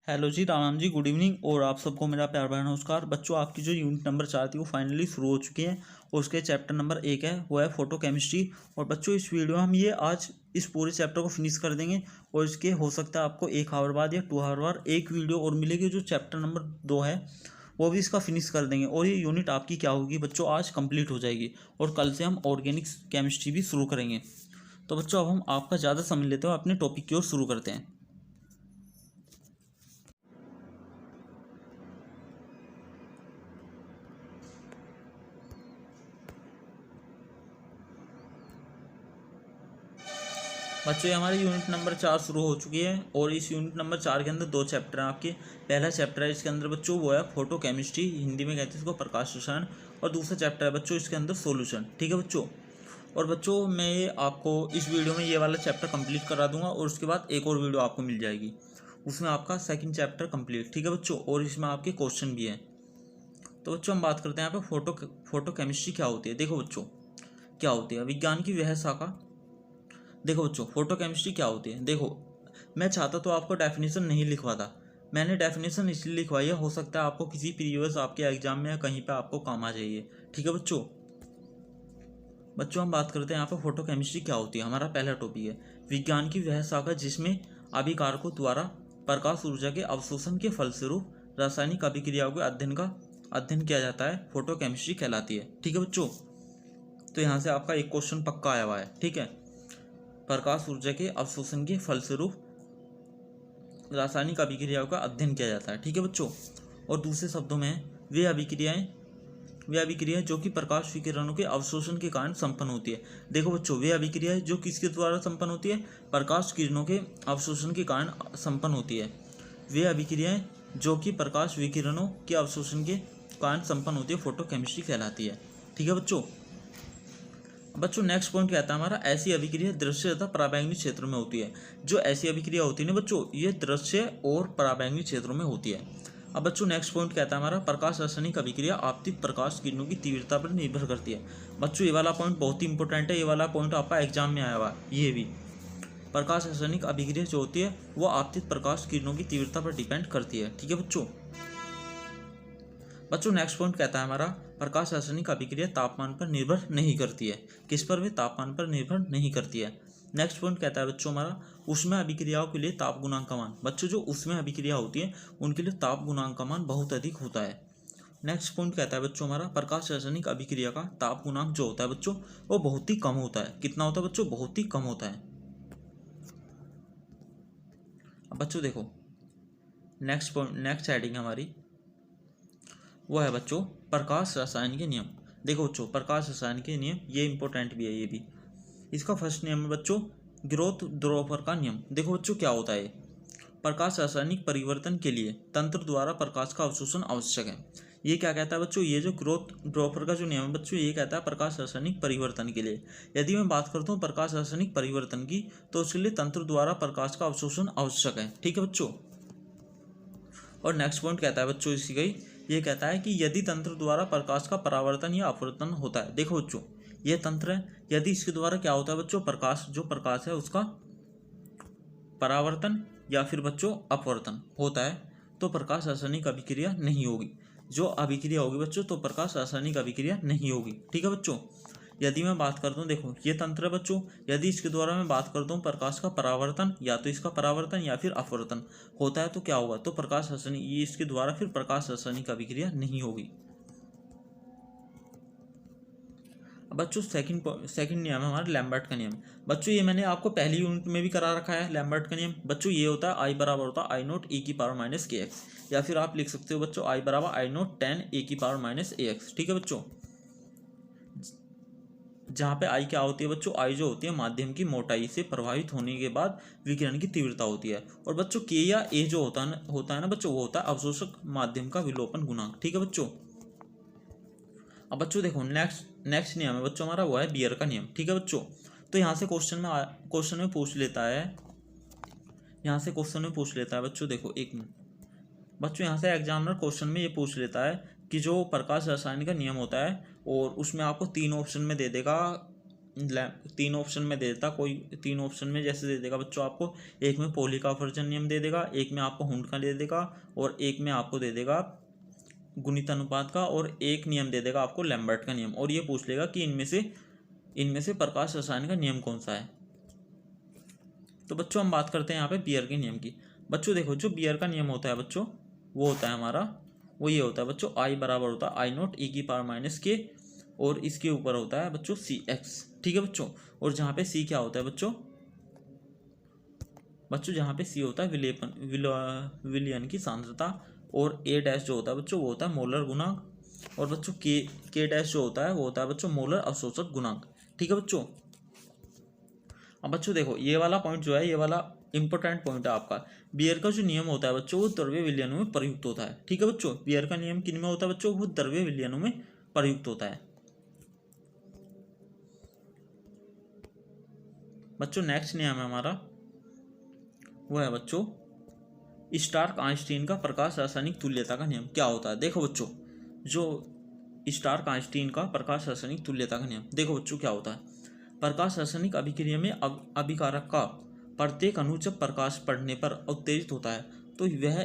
Hello जी, Ram ji, good evening. और आप सबको मेरा प्यार भरा नमस्कार। बच्चों, आपकी जो यूनिट नंबर 4 थी वो फाइनली शुरू हो चुकी है और उसके चैप्टर नंबर 1 है, वो है फोटो केमिस्ट्री। और बच्चों, इस वीडियो में हम ये आज इस पूरे चैप्टर को फिनिश कर देंगे और इसके हो सकता है आपको 1 आवर बाद या 2 आवर बाद एक वीडियो और मिलेगी जो चैप्टर नंबर 2 है वो भी इसका फिनिश कर देंगे। और ये यूनिट आपकी क्या होगी बच्चों, आज कंप्लीट हो जाएगी और कल से हम ऑर्गेनिक केमिस्ट्री भी शुरू करेंगे। तो बच्चों, अब हम आपका ज़्यादा समय लेते हुए अपने टॉपिक की ओर शुरू करते हैं। बच्चों, ये हमारी यूनिट नंबर 4 शुरू हो चुकी है और इस यूनिट नंबर 4 के अंदर 2 चैप्टर हैं आपके। पहला चैप्टर है इसके अंदर बच्चों, वो है फोटो केमिस्ट्री, हिंदी में कहते हैं इसको प्रकाश रसायन। और दूसरा चैप्टर है बच्चों इसके अंदर सॉल्यूशन। ठीक है बच्चों। और बच्चों, मैं आपको इस वीडियो में ये वाला चैप्टर कंप्लीट करा दूंगा और उसके बाद एक और वीडियो आपको मिल जाएगी, उसमें आपका सेकंड चैप्टर कंप्लीट। ठीक है बच्चों। और इसमें आपके क्वेश्चन भी हैं। तो बच्चों, हम बात करते हैं यहाँ पे फोटो केमिस्ट्री क्या होती है। देखो बच्चों, क्या होती है विज्ञान की वह शाखा। देखो बच्चों, फोटो केमिस्ट्री क्या होती है। देखो, मैं चाहता तो आपको डेफिनेशन नहीं लिखवाता, मैंने डेफिनेशन इसलिए लिखवाई है, हो सकता है आपको किसी प्रीवियस आपके एग्जाम में या कहीं पे आपको काम आ जाइए। ठीक है बच्चों। बच्चों, हम बात करते हैं यहाँ पे फोटो केमिस्ट्री क्या होती है। हमारा पहला टॉपिक है विज्ञान की वह शाखा जिसमें आविष्कारकों द्वारा प्रकाश ऊर्जा के अवशोषण के फलस्वरूप रासायनिक अभिक्रियाओं के अध्ययन किया जाता है, फोटो केमिस्ट्री कहलाती है। ठीक है बच्चों। तो यहाँ से आपका एक क्वेश्चन पक्का आया हुआ है। ठीक है, प्रकाश ऊर्जा के अवशोषण के फलस्वरूप रासायनिक अभिक्रियाओं का अध्ययन किया जाता है। ठीक है बच्चों। और दूसरे शब्दों में वे अभिक्रियाएं जो कि प्रकाश विकिरणों के अवशोषण के कारण संपन्न होती है। देखो बच्चों, वे अभिक्रियाएं जो किसके द्वारा संपन्न होती है, प्रकाश किरणों के अवशोषण के कारण संपन्न होती है। वे अभिक्रियाएं जो कि प्रकाश विकिरणों के अवशोषण के कारण संपन्न होती है, फोटो केमिस्ट्री कहलाती है। ठीक है बच्चों। बच्चों, नेक्स्ट पॉइंट कहता है हमारा ऐसी अभिक्रिया दृश्य तथा पराबैंगनी क्षेत्रों में होती है। जो ऐसी अभिक्रिया होती है ना बच्चों, ये दृश्य और पराबैंगनी क्षेत्रों में होती है। अब बच्चों, नेक्स्ट पॉइंट कहता है हमारा प्रकाश रासायनिक अभिक्रिया आपतित प्रकाश किरणों की तीव्रता पर निर्भर करती है। बच्चों, ये वाला पॉइंट बहुत ही इंपॉर्टेंट है, ये वाला पॉइंट आपका एग्जाम में आया हुआ है। ये भी प्रकाश रासायनिक अभिक्रिया जो होती है वो आपतित प्रकाश किरणों की तीव्रता पर डिपेंड करती है। ठीक है बच्चों। बच्चों, नेक्स्ट पॉइंट कहता है हमारा प्रकाश रासायनिक अभिक्रिया तापमान पर निर्भर नहीं करती है। किस पर भी तापमान पर निर्भर नहीं करती है। नेक्स्ट पॉइंट कहता है बच्चों हमारा ऊष्मा अभिक्रियाओं के लिए ताप गुणांक का मान। बच्चों, जो ऊष्मा अभिक्रिया होती है उनके लिए ताप गुणांक का मान बहुत अधिक होता है। नेक्स्ट पॉइंट कहता है बच्चों हमारा प्रकाश रासायनिक अभिक्रिया का ताप गुणांक जो होता है बच्चों वो बहुत ही कम होता है। कितना होता है बच्चों, बहुत ही कम होता है। अब बच्चों देखो, नेक्स्ट हेडिंग हमारी वो है बच्चों प्रकाश रसायन के नियम। देखो बच्चों, प्रकाश रसायन के नियम ये इंपॉर्टेंट भी है। ये भी इसका फर्स्ट नियम है बच्चों ग्रोथ ड्रॉपर का नियम। देखो बच्चों, क्या होता है प्रकाश रासायनिक परिवर्तन के लिए तंत्र द्वारा प्रकाश का अवशोषण आवश्यक है। ये क्या कहता है बच्चों, ये जो ग्रोथ ड्रॉपर का जो नियम है बच्चों, ये कहता है प्रकाश रासायनिक परिवर्तन के लिए यदि मैं बात करता हूँ प्रकाश रासायनिक परिवर्तन की, तो उसके लिए तंत्र द्वारा प्रकाश का अवशोषण आवश्यक है। ठीक है बच्चों। और नेक्स्ट पॉइंट कहता है बच्चों इसी का ही, ये कहता है कि यदि तंत्र द्वारा प्रकाश का परावर्तन या अपवर्तन होता है। देखो बच्चों, ये तंत्र है, यदि इसके द्वारा क्या होता है बच्चों, प्रकाश है उसका परावर्तन या फिर बच्चों अपवर्तन होता है, तो प्रकाश रासायनिक अभिक्रिया नहीं होगी। जो अभिक्रिया होगी बच्चों, तो प्रकाश रासायनिक अभिक्रिया नहीं होगी। ठीक है बच्चों। यदि मैं बात करता हूँ, देखो ये तंत्र है बच्चों, यदि इसके द्वारा मैं बात करता हूँ प्रकाश का परावर्तन या तो इसका परावर्तन या फिर अपवर्तन होता है, तो क्या होगा, तो प्रकाश रासायनिक ये इसके द्वारा फिर प्रकाश रासायनिक अभिक्रिया नहीं होगी। बच्चों, सेकंड नियम है हमारा लैम्बर्ट का नियम। बच्चों, ये मैंने आपको पहली यूनिट में भी करा रखा है। लैम्बर्ट का नियम बच्चों ये होता है आई बराबर होता है आई नोट ए की पावर माइनस के एक्स, या फिर आप लिख सकते हो बच्चों आई बराबर आई नोट 10 ए की पावर माइनस ए एक्स। ठीक है बच्चों। जहाँ पे आई क्या होती है बच्चों, आई जो होती है माध्यम की मोटाई से प्रभावित होने के बाद विकिरण की तीव्रता होती है। और बच्चों के या ए जो होता है ना बच्चों, वो होता है अवशोषक माध्यम का विलोपन गुणांक। ठीक है बच्चों। अब बच्चों देखो, नेक्स्ट नियम है बच्चों हमारा, वो है बियर का नियम। ठीक है बच्चों। तो यहाँ से क्वेश्चन में पूछ लेता है, बच्चों देखो एक मिनट बच्चों, यहाँ से एग्जामिनर क्वेश्चन में ये पूछ लेता है कि जो प्रकाश रसायन का नियम होता है और उसमें आपको 3 ऑप्शन में दे देगा तीन ऑप्शन में दे देता, कोई तीन ऑप्शन में जैसे दे देगा बच्चों आपको, एक में पॉली का अपवर्जन नियम दे देगा, एक में आपको हुंड का दे देगा, और एक में आपको दे देगा गुणित अनुपात का, और एक नियम दे देगा आपको लैम्बर्ट का नियम, और ये पूछ लेगा कि इनमें से प्रकाश रसायन का नियम कौन सा है। तो बच्चों हम बात करते हैं यहाँ पे बियर के नियम की। बच्चों देखो, जो बियर का नियम होता है बच्चों, वो होता है हमारा, वो ये होता है बच्चों, आई बराबर होता है आई नॉट ई की पावर माइनस के, और इसके ऊपर होता है बच्चों सी एक्स। ठीक है बच्चों, और जहाँ पे सी क्या होता है बच्चों, जहाँ पे सी होता है विलयन की सांद्रता, और ए डैश जो होता है बच्चों वो होता है मोलर गुणांक, और बच्चों के डैश जो होता है वो होता है बच्चों मोलर अवशोषक गुणांक। ठीक है बच्चों। अब बच्चों देखो, ये वाला पॉइंट जो है, ये वाला इंपॉर्टेंट पॉइंट है आपका। बियर का जो नियम होता है बच्चों, वो द्रव्य विलयनों में प्रयुक्त होता है। ठीक है बच्चों, बियर का नियम किन में होता है बच्चों, वो द्रव्य विलयनों में प्रयुक्त होता है। बच्चों नेक्स्ट नियम है हमारा, वो है बच्चों स्टार्क आइंस्टीन का प्रकाश रासायनिक तुल्यता का नियम। क्या होता है, देखो बच्चों, जो स्टार्क आइंस्टीन का प्रकाश रासायनिक तुल्यता का नियम, देखो बच्चों क्या होता है। प्रकाश रासायनिक अभिक्रिया में अभिकारक का प्रत्येक अणु जब प्रकाश पड़ने पर उत्तेजित होता है तो वह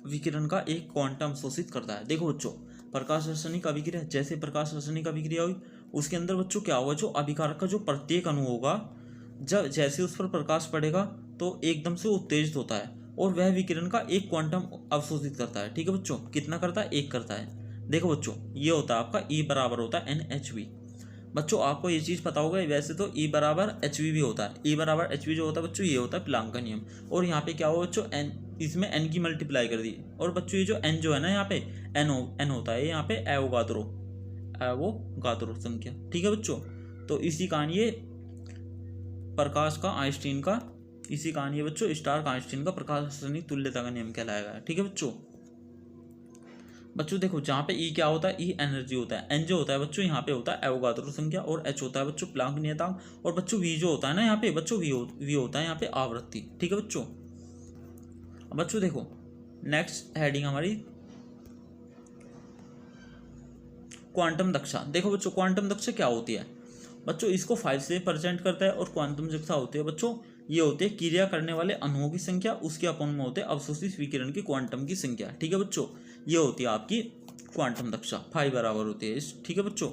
विकिरण का एक क्वांटम शोषित करता है। देखो बच्चों, प्रकाश रासायनिक अभिक्रिया, जैसे प्रकाश रासायनिक अभिक्रिया हुई, उसके अंदर बच्चों क्या होगा, जो अभिकारक का जो प्रत्येक अणु होगा, जब जैसे उस पर प्रकाश पड़ेगा तो एकदम से उत्तेजित होता है, और वह विकिरण का एक क्वांटम अवशोषित करता है। ठीक है बच्चों, कितना करता है, एक करता है। देखो बच्चों, ये होता है आपका E बराबर होता है NHV। बच्चों आपको ये चीज़ पता होगा, वैसे तो E बराबर HV भी होता है। E बराबर HV जो होता है बच्चों, ये होता है प्लांक का नियम। और यहाँ पे क्या हुआ बच्चों, N, इसमें N की मल्टीप्लाई कर दी, और बच्चों ये जो N जो है ना, यहाँ पे N होता है, यहाँ पे एवोगाद्रो संख्या। ठीक है बच्चों, तो इसी कारण ये प्रकाश का आइंस्टीन का, इसी कारण ये बच्चों स्टार्क आइंस्टीन का प्रकाश रासायनिक तुल्यता का नियम कहलाएगा। ठीक है बच्चों। देखो, जहाँ पे E क्या होता है, E एनर्जी होता है, N जो होता है बच्चों यहाँ पे होता है एवोगाद्रो संख्या, और H होता है बच्चों प्लांक नियतांक, और बच्चों V जो होता है ना यहाँ पे बच्चों, V होता है यहाँ पे आवृत्ति। ठीक है बच्चों। अब बच्चों देखो, नेक्स्ट हेडिंग हमारी क्वांटम दक्षता। देखो बच्चों, क्वांटम दक्षता क्या होती है बच्चों, इसको 5 से रिप्रेजेंट करता है, और क्वांटम दक्षता होती है बच्चों, ये होते हैं क्रिया करने वाले अणुओं की संख्या, उसके अपोन में होते हैं अवशोषित विकिरण की क्वांटम की संख्या। ठीक है बच्चों, ये होती है आपकी क्वांटम दक्षता, 5 बराबर होती है इस। ठीक है बच्चों।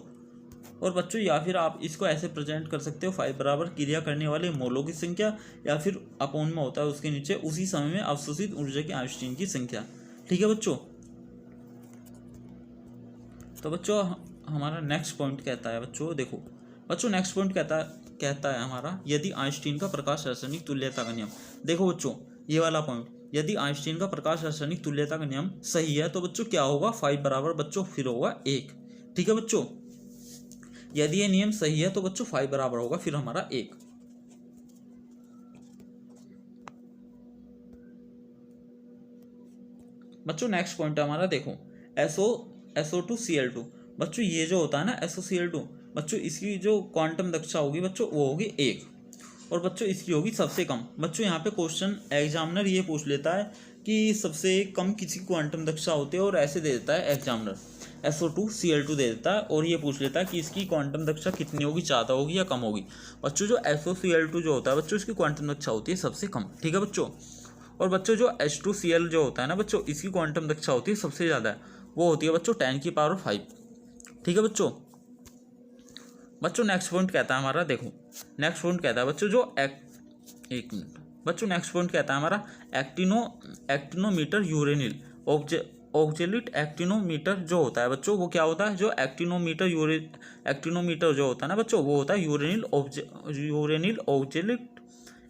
और बच्चों या फिर आप इसको ऐसे प्रेजेंट कर सकते हो, 5 बराबर क्रिया करने वाले मोलों की संख्या, या फिर अपोन में होता है उसके नीचे उसी समय में अवशोषित ऊर्जा की आइंस्टीन की संख्या। ठीक है बच्चों। तो बच्चों हमारा नेक्स्ट पॉइंट कहता है बच्चों, देखो बच्चों नेक्स्ट पॉइंट कहता है हमारा, यदि आइंस्टीन का प्रकाश रासायनिक तुल्यता का नियम। देखो बच्चों, ये वाला पॉइंट, यदि आइंस्टीन का प्रकाश रासायनिक तुल्यता का नियम सही है तो बच्चों क्या होगा, 5 बराबर बच्चों फिर होगा 1। ठीक है बच्चों, यदि ये नियम सही है तो बच्चों 5 बराबर होगा फिर हमारा 1। बच्चों नेक्स्ट पॉइंट है हमारा, देखो SO2Cl2। बच्चों ये जो होता है ना SOCl2, बच्चों इसकी जो क्वांटम दक्षता होगी बच्चों वो होगी 1, और बच्चों इसकी होगी सबसे कम। बच्चों यहाँ पे क्वेश्चन एग्जामिनर ये पूछ लेता है कि सबसे कम किसी क्वांटम दक्षता होती है, और ऐसे दे देता है एग्जामिनर, SO2Cl2 दे देता है, और ये पूछ लेता है कि इसकी क्वांटम दक्षता कितनी होगी, ज़्यादा होगी या कम होगी। बच्चों जो SOCl2 जो होता है बच्चों, इसकी क्वांटम दक्षता होती है सबसे कम। ठीक है बच्चों। और बच्चों जो H2Cl जो होता है ना बच्चों, इसकी क्वांटम दक्षता होती है सबसे ज़्यादा, वो होती है बच्चों 10⁵। ठीक है बच्चों। नेक्स्ट पॉइंट कहता है हमारा, देखो नेक्स्ट पॉइंट कहता है बच्चों, जो एक मिनट बच्चों, नेक्स्ट पॉइंट कहता है हमारा एक्टिनोमीटर यूरेनिल ऑक्जेलिट एक्टिनोमीटर जो होता है बच्चों, वो क्या होता है, जो एक्टिनोमीटर जो होता है ना बच्चों, वो होता है यूरेनिल ऑक्जेलिट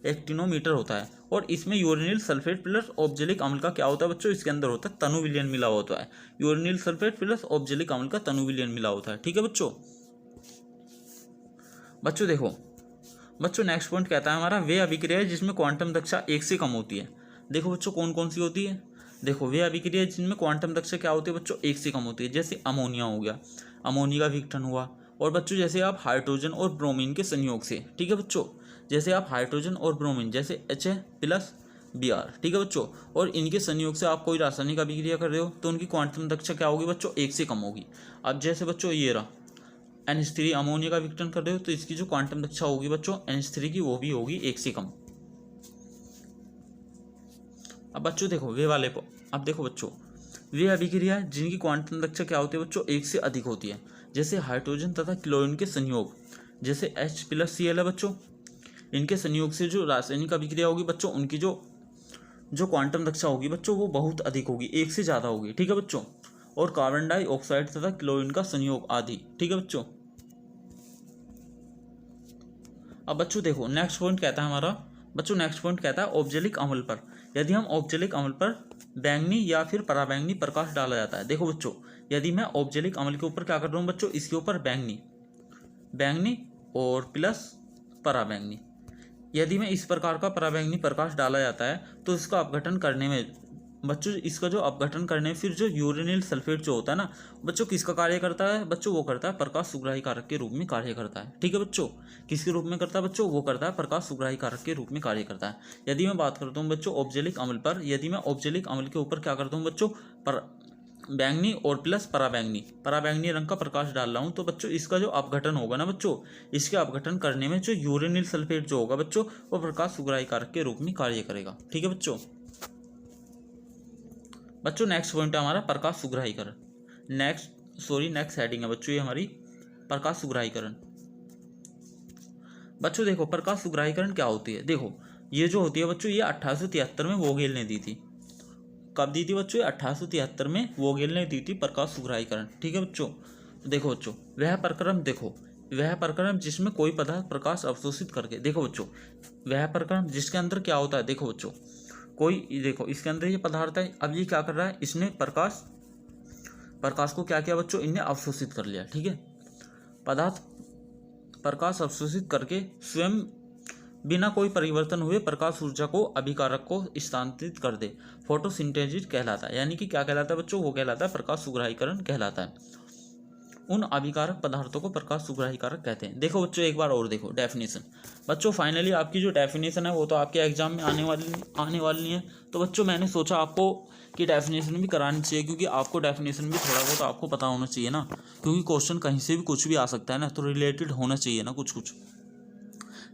एक्टिनोमीटर होता है, और इसमें यूरेनिल सल्फेट प्लस ऑक्जेलिक अम्ल का क्या होता है बच्चों, इसके अंदर होता है तनु विलयन मिला होता है। यूरेनिल सल्फेट प्लस ऑक्जेलिक अम्ल का तनु विलयन मिला होता है। ठीक है बच्चों। देखो बच्चों नेक्स्ट पॉइंट कहता है हमारा, वे अभिक्रिया जिसमें क्वांटम दक्षता 1 से कम होती है। देखो बच्चों कौन कौन सी होती है, देखो वे अभिक्रिया जिनमें क्वांटम दक्षता क्या होती है बच्चों, 1 से कम होती है। जैसे अमोनिया हो गया, अमोनिया का विघटन हुआ, और बच्चों जैसे आप हाइड्रोजन और ब्रोमीन के संयोग से, ठीक है बच्चों, जैसे आप हाइड्रोजन और ब्रोमीन जैसे Ha+Br, ठीक है बच्चों, और इनके संयोग से आप कोई रासायनिक अभिक्रिया कर रहे हो तो उनकी क्वांटम दक्षता क्या होगी बच्चों, 1 से कम होगी। अब जैसे बच्चों ये रहा NH3 अमोनिया का विघटन कर रहे हो तो इसकी जो क्वांटम दक्षता होगी बच्चों NH3 की वो भी होगी 1 से कम। अब बच्चों देखो वे वाले को, अब देखो बच्चों वे अभिक्रिया जिनकी क्वांटम दक्षता क्या होती है बच्चों 1 से अधिक होती है, जैसे हाइड्रोजन तथा क्लोरीन के संयोग, जैसे H+Cl है बच्चों, इनके संयोग से जो रासायनिक अभिक्रिया होगी बच्चों उनकी जो क्वांटम दक्षता होगी बच्चों वो बहुत अधिक होगी, 1 से ज़्यादा होगी। ठीक है बच्चों। और कार्बन डाइऑक्साइड तथा क्लोरीन का संयोग आदि। ठीक है बच्चों। अब बच्चों देखो नेक्स्ट पॉइंट कहता है हमारा बच्चों, नेक्स्ट पॉइंट कहता है औपचारिक अम्ल पर, यदि हम औपचारिक अम्ल पर बैंगनी या फिर पराबैंगनी प्रकाश डाला जाता है। देखो बच्चों यदि मैं औपचारिक अम्ल के ऊपर क्या कर रहा हूँ बच्चों, इसके ऊपर बैंगनी और प्लस पराबैंगनी, यदि मैं इस प्रकार का पराबैंगनी प्रकाश डाला जाता है तो इसका अपघटन करने में बच्चों, इसका जो अपघटन करने फिर जो यूरेनिल सल्फेट जो होता है ना बच्चों, किसका कार्य करता है बच्चों, वो करता है प्रकाश सुग्राही कारक के रूप में कार्य करता है। ठीक है बच्चों। किसके रूप में करता है बच्चों, वो करता है प्रकाश सुग्राही कारक के रूप में कार्य करता है। यदि मैं बात करता हूँ बच्चों औपचारिक अम्ल पर, यदि मैं औपचारिक अम्ल के ऊपर क्या करता हूँ बच्चों, बैंगनी और प्लस पराबैंगनी रंग का प्रकाश डाल रहा हूँ तो बच्चों इसका जो अपघटन होगा ना बच्चों, इसके अपघटन करने में जो यूरेनिल सल्फेट जो होगा बच्चों वो प्रकाश सुग्राही कारक के रूप में कार्य करेगा। ठीक है बच्चों। नेक्स्ट पॉइंट है हमारा प्रकाश सुग्राहीकरण। नेक्स्ट हेडिंग है बच्चों ये हमारी प्रकाश सुग्राहीकरण। बच्चों देखो प्रकाश सुग्राहीकरण क्या होती है, देखो ये जो होती है बच्चों ये 1873 में वोगेल ने दी थी। कब दी थी बच्चों, 1873 में वोगेल ने दी थी प्रकाश सुग्राहीकरण। ठीक है बच्चों। देखो बच्चों वह प्रक्रम जिसमें कोई पदार्थ प्रकाश अवशोषित करके, देखो बच्चों वह प्रक्रम जिसके अंदर क्या होता है, देखो बच्चों देखो इसके अंदर ये पदार्थ है, अब ये क्या कर रहा है, इसने प्रकाश को क्या किया बच्चों, इनने अवशोषित कर लिया। ठीक है। पदार्थ प्रकाश अवशोषित करके स्वयं बिना कोई परिवर्तन हुए प्रकाश ऊर्जा को अभिकारक को स्थानांतरित कर दे, फोटोसिंथेसिस कहलाता है। यानी कि क्या कहलाता है बच्चों, वो कहलाता है प्रकाश सुग्राहीकरण कहलाता है। उन अभिकारक पदार्थों को प्रकाश सुग्राहीकारक कहते हैं। देखो बच्चों एक बार और देखो डेफिनेशन। बच्चों फाइनली आपकी जो डेफिनेशन है वो तो आपके एग्जाम में आने वाली है, तो बच्चों मैंने सोचा आपको कि डेफिनेशन भी करानी चाहिए, क्योंकि आपको डेफिनेशन भी थोड़ा बहुत आपको पता होना चाहिए ना, क्योंकि क्वेश्चन कहीं से भी कुछ भी आ सकता है ना, तो रिलेटेड होना चाहिए ना कुछ।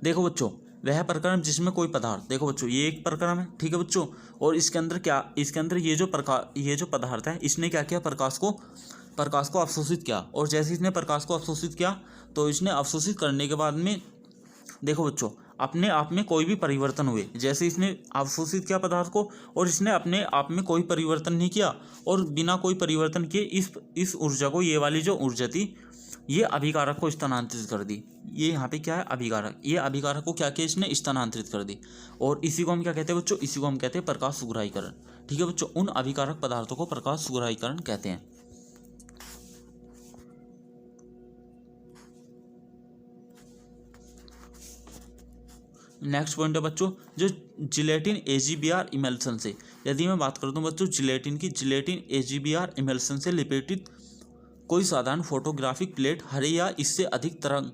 देखो बच्चों वह प्रक्रम जिसमें कोई पदार्थ, देखो बच्चों ये एक प्रक्रम है। ठीक है बच्चों। और इसके अंदर ये जो पदार्थ है इसने क्या किया, प्रकाश को अवशोषित किया। और जैसे इसने प्रकाश को अवशोषित किया तो इसने अवशोषित करने के बाद में देखो बच्चों अपने आप में कोई भी परिवर्तन हुए, जैसे इसने अवशोषित किया पदार्थ को और इसने अपने आप में कोई परिवर्तन नहीं किया, और बिना कोई परिवर्तन किए इस ऊर्जा को, ये वाली जो ऊर्जा थी ये अभिकारक को स्थानांतरित कर दी। ये यहाँ पे क्या है, अभिकारक, ये अभिकारक को क्या किया, इसने स्थानांतरित कर दी। और इसी को हम क्या कहते हैं बच्चों, इसी को हम कहते हैं प्रकाश सुग्राहीकरण। ठीक है बच्चों। उन अभिकारक पदार्थों को प्रकाश सुग्राहीकरण कहते हैं। नेक्स्ट पॉइंट है बच्चों जो जिलेटिन AgBr इमल्सन से, यदि मैं बात करता हूँ बच्चों जिलेटिन AgBr इमल्सन से लिपेटित कोई साधारण फोटोग्राफिक प्लेट हरे या इससे अधिक तरंग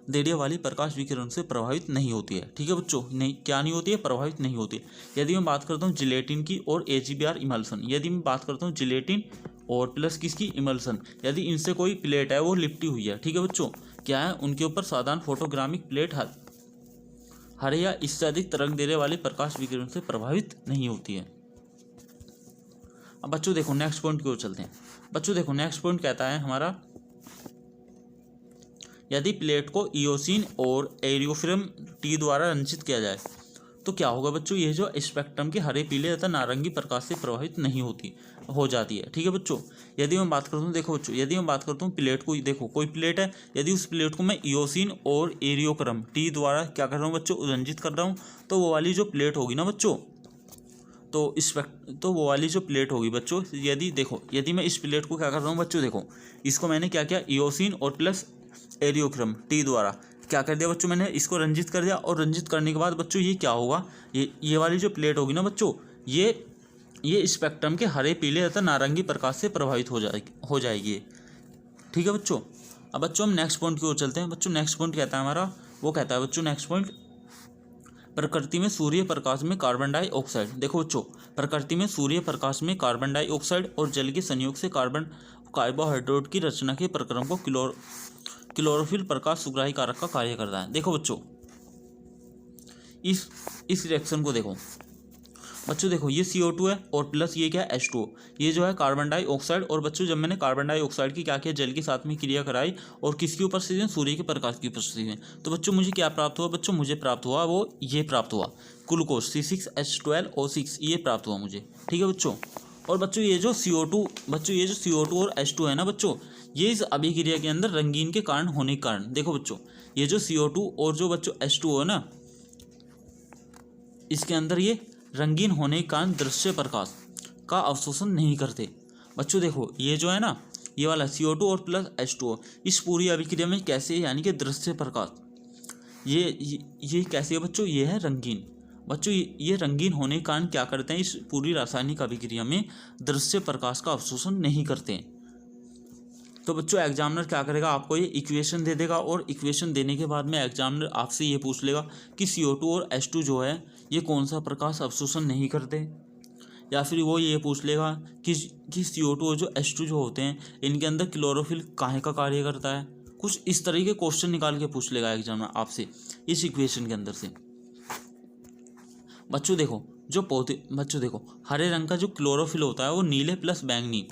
दैर्ध्य वाली प्रकाश विकिरण से प्रभावित नहीं होती है। ठीक है बच्चों। नहीं, क्या नहीं होती है, प्रभावित नहीं होती है। यदि मैं बात करता हूँ जिलेटिन की और AgBr इमल्सन, यदि मैं बात करता हूँ जिलेटिन और प्लस किसकी, इमल्सन, यदि इनसे कोई प्लेट है वो लिपटी हुई है। ठीक है बच्चों। क्या है, उनके ऊपर साधारण फोटोग्राफिक प्लेट हरे या इससे अधिक तरंग दैर्ध्य वाले प्रकाश विकिरण से प्रभावित नहीं होती है। अब बच्चों देखो नेक्स्ट पॉइंट की ओर चलते हैं। बच्चों देखो नेक्स्ट पॉइंट कहता है हमारा, यदि प्लेट को इयोसिन और एरियोफ्रेम टी द्वारा रंजित किया जाए तो क्या होगा बच्चों, ये जो स्पेक्ट्रम के हरे, पीले तथा नारंगी प्रकाश से प्रभावित नहीं हो जाती है। ठीक है बच्चों। यदि मैं बात करता हूँ, देखो बच्चों यदि मैं बात करता हूँ प्लेट को, देखो कोई प्लेट है, यदि उस प्लेट को मैं इयोसिन और एरियोक्रम टी द्वारा क्या कर रहा हूँ बच्चों, रंजित कर रहा हूँ, तो वो वाली जो प्लेट होगी ना बच्चों, तो वो वाली जो प्लेट होगी बच्चों, यदि मैं इस प्लेट को क्या कर रहा हूँ बच्चों, देखो इसको मैंने क्या किया, इयोसिन और प्लस एरियोक्रम टी द्वारा क्या कर दिया बच्चों, मैंने इसको रंजित कर दिया। और रंजित करने के बाद बच्चों ये क्या होगा, ये वाली जो प्लेट होगी ना बच्चों, ये स्पेक्ट्रम के हरे, पीले तथा नारंगी प्रकाश से प्रभावित हो जाएगी। ठीक है बच्चों। अब बच्चों हम नेक्स्ट पॉइंट की ओर चलते हैं। बच्चों नेक्स्ट पॉइंट कहता है हमारा, वो कहता है बच्चों नेक्स्ट पॉइंट, प्रकृति में सूर्य प्रकाश में कार्बन डाइऑक्साइड, देखो बच्चों प्रकृति में सूर्य प्रकाश में कार्बन डाइऑक्साइड और जल के संयोग से कार्बोहाइड्रेट की रचना के प्रक्रम को क्लोरोफिल प्रकाश सुग्राही कारक का कार्य करता है। देखो बच्चों, इस रिएक्शन को देखो बच्चों, देखो ये CO2 है और प्लस ये क्या है H2O, ये जो है कार्बन डाइऑक्साइड। और बच्चों जब मैंने कार्बन डाइऑक्साइड की क्या किया, जल के साथ में क्रिया कराई और किसकी उपस्थिति में, सूर्य के प्रकाश की उपस्थिति में, तो बच्चों मुझे क्या प्राप्त हुआ, बच्चों मुझे प्राप्त हुआ वो ये प्राप्त हुआ ग्लूकोज C6H12O6, ये प्राप्त हुआ मुझे। ठीक है बच्चों। और बच्चों ये जो CO2 और H2 है ना बच्चों, ये इस अभिक्रिया के अंदर रंगीन के कारण होने के कारण, देखो बच्चों ये जो CO2 और जो बच्चों H2O है ना, इसके अंदर ये रंगीन होने के कारण दृश्य प्रकाश का अवशोषण नहीं करते। बच्चों देखो ये जो है ना, ये वाला CO2 और प्लस H2O इस पूरी अभिक्रिया में कैसे, यानी कि दृश्य प्रकाश, ये कैसे है बच्चों, ये है रंगीन। बच्चों ये रंगीन होने के कारण क्या करते हैं, इस पूरी रासायनिक अभिक्रिया में दृश्य प्रकाश का अवशोषण नहीं करते हैं। तो बच्चों एग्जामिनर क्या करेगा, आपको ये इक्वेशन दे देगा और इक्वेशन देने के बाद में एग्जामिनर आपसे ये पूछ लेगा कि CO2 और H2 जो है ये कौन सा प्रकाश अवशोषण नहीं करते, या फिर वो ये पूछ लेगा कि CO2 और जो H2 जो होते हैं इनके अंदर क्लोरोफिल काहे का कार्य करता है। कुछ इस तरह के क्वेश्चन निकाल के पूछ लेगा एग्जामिनर आपसे इस इक्वेशन के अंदर से। बच्चों देखो हरे रंग का जो क्लोरोफिल होता है वो नीले प्लस बैंगनी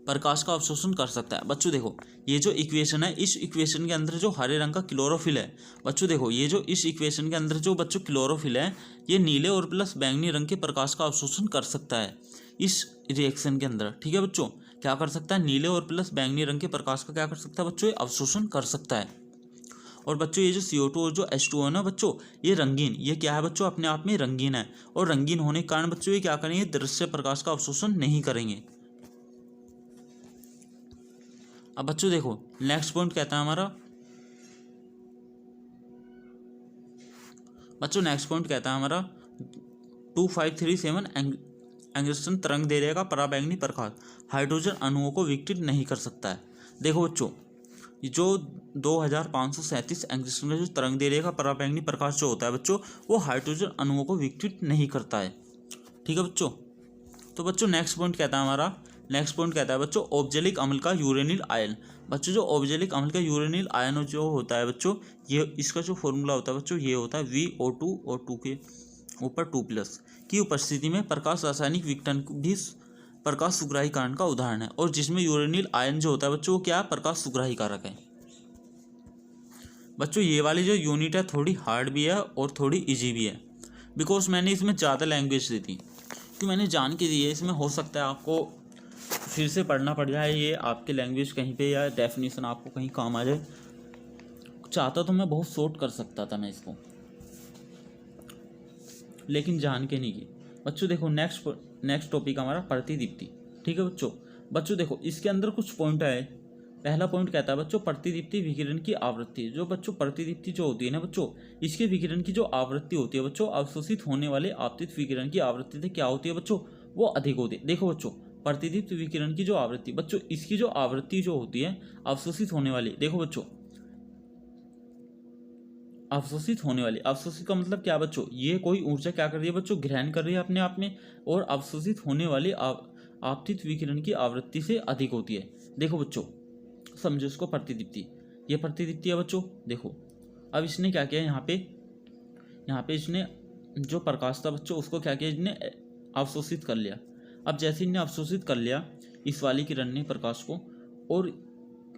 प्रकाश का अवशोषण कर सकता है। बच्चों देखो ये जो इक्वेशन है, इस इक्वेशन के अंदर जो हरे रंग का क्लोरोफिल है, बच्चों देखो ये जो इस इक्वेशन के अंदर जो बच्चों क्लोरोफिल है ये नीले और प्लस बैंगनी रंग के प्रकाश का अवशोषण कर सकता है इस रिएक्शन के अंदर। ठीक है बच्चों, क्या कर सकता है, नीले और प्लस बैंगनी रंग के प्रकाश का क्या कर सकता है बच्चों, ये अवशोषण कर सकता है। और बच्चों ये जो CO2 और जो H2O है ना बच्चों, ये रंगीन, ये क्या है बच्चों, अपने आप में रंगीन है। और रंगीन होने के कारण बच्चों ये क्या करेंगे, दृश्य प्रकाश का अवशोषण नहीं करेंगे। अब बच्चों देखो नेक्स्ट पॉइंट कहता है हमारा, बच्चों नेक्स्ट पॉइंट कहता है हमारा 2537 एंगस्ट्रॉम तरंग दैर्ध्य का पराबैंगनी प्रकाश हाइड्रोजन अणुओं को विकसित नहीं कर सकता है। देखो बच्चों जो 2537 एंगस्ट्रॉम का जो तरंग दैर्ध्य का पराबैंगनी प्रकाश जो होता है बच्चों, वो हाइड्रोजन अणुओं को विकसित नहीं करता है। ठीक है बच्चों। तो बच्चों नेक्स्ट पॉइंट कहता है बच्चों ऑब्जेलिक अम्ल का यूरेनिल आयन। बच्चों जो ऑब्जेलिक अम्ल का यूरेनिल आयन जो होता है बच्चों, ये इसका जो फॉर्मूला होता है बच्चों, ये होता है VO2 और 2 के ऊपर 2+ की उपस्थिति में प्रकाश रासायनिक विघटन भी प्रकाश सुग्राही कारक का उदाहरण है। और जिसमें यूरेनिल आयन जो होता है बच्चों, वो क्या है, प्रकाश सुग्राही कारक है। बच्चों ये वाली जो यूनिट है थोड़ी हार्ड भी है और थोड़ी इजी भी है, बिकॉज मैंने इसमें ज़्यादा लैंग्वेज दी थी, क्योंकि मैंने जान के दी है। इसमें हो सकता है आपको फिर से पढ़ना पड़ जाए, ये आपके लैंग्वेज कहीं पे या डेफिनेशन आपको कहीं काम आ जाए। चाहता तो मैं बहुत शॉर्ट कर सकता था मैं इसको, लेकिन जान के नहीं की। बच्चों देखो नेक्स्ट टॉपिक हमारा प्रतिदीप्ति। ठीक है बच्चों देखो इसके अंदर कुछ पॉइंट है। पहला पॉइंट कहता है बच्चों प्रतिदीप्ति विकिरण की आवृत्ति। जो बच्चों प्रतिदीप्ति जो होती है ना बच्चों, इसके विकिरण की जो आवृत्ति होती है बच्चों, अवशोषित होने वाले आपतित विकिरण की आवृत्ति से क्या होती है बच्चों, वो अधिक होती है। देखो बच्चों प्रतिदीप्त विकिरण की जो आवृत्ति, बच्चों इसकी जो आवृत्ति जो होती है अवशोषित होने वाली, देखो बच्चों अवशोषित होने वाली, अवशोषित का मतलब क्या बच्चों, ये कोई ऊर्जा क्या कर रही है बच्चों, ग्रहण कर रही है अपने आप में, और अवशोषित होने वाली आपतित विकिरण की आवृत्ति से अधिक होती है। देखो बच्चों समझो इसको प्रतिदीप्ति, ये प्रतिदीप्ति है बच्चों। देखो अब इसने क्या किया, यहाँ पे इसने जो प्रकाश था बच्चों उसको क्या किया, इसने अवशोषित कर लिया। अब जैसे इन्हें अवशोषित कर लिया इस वाली किरण ने प्रकाश को, और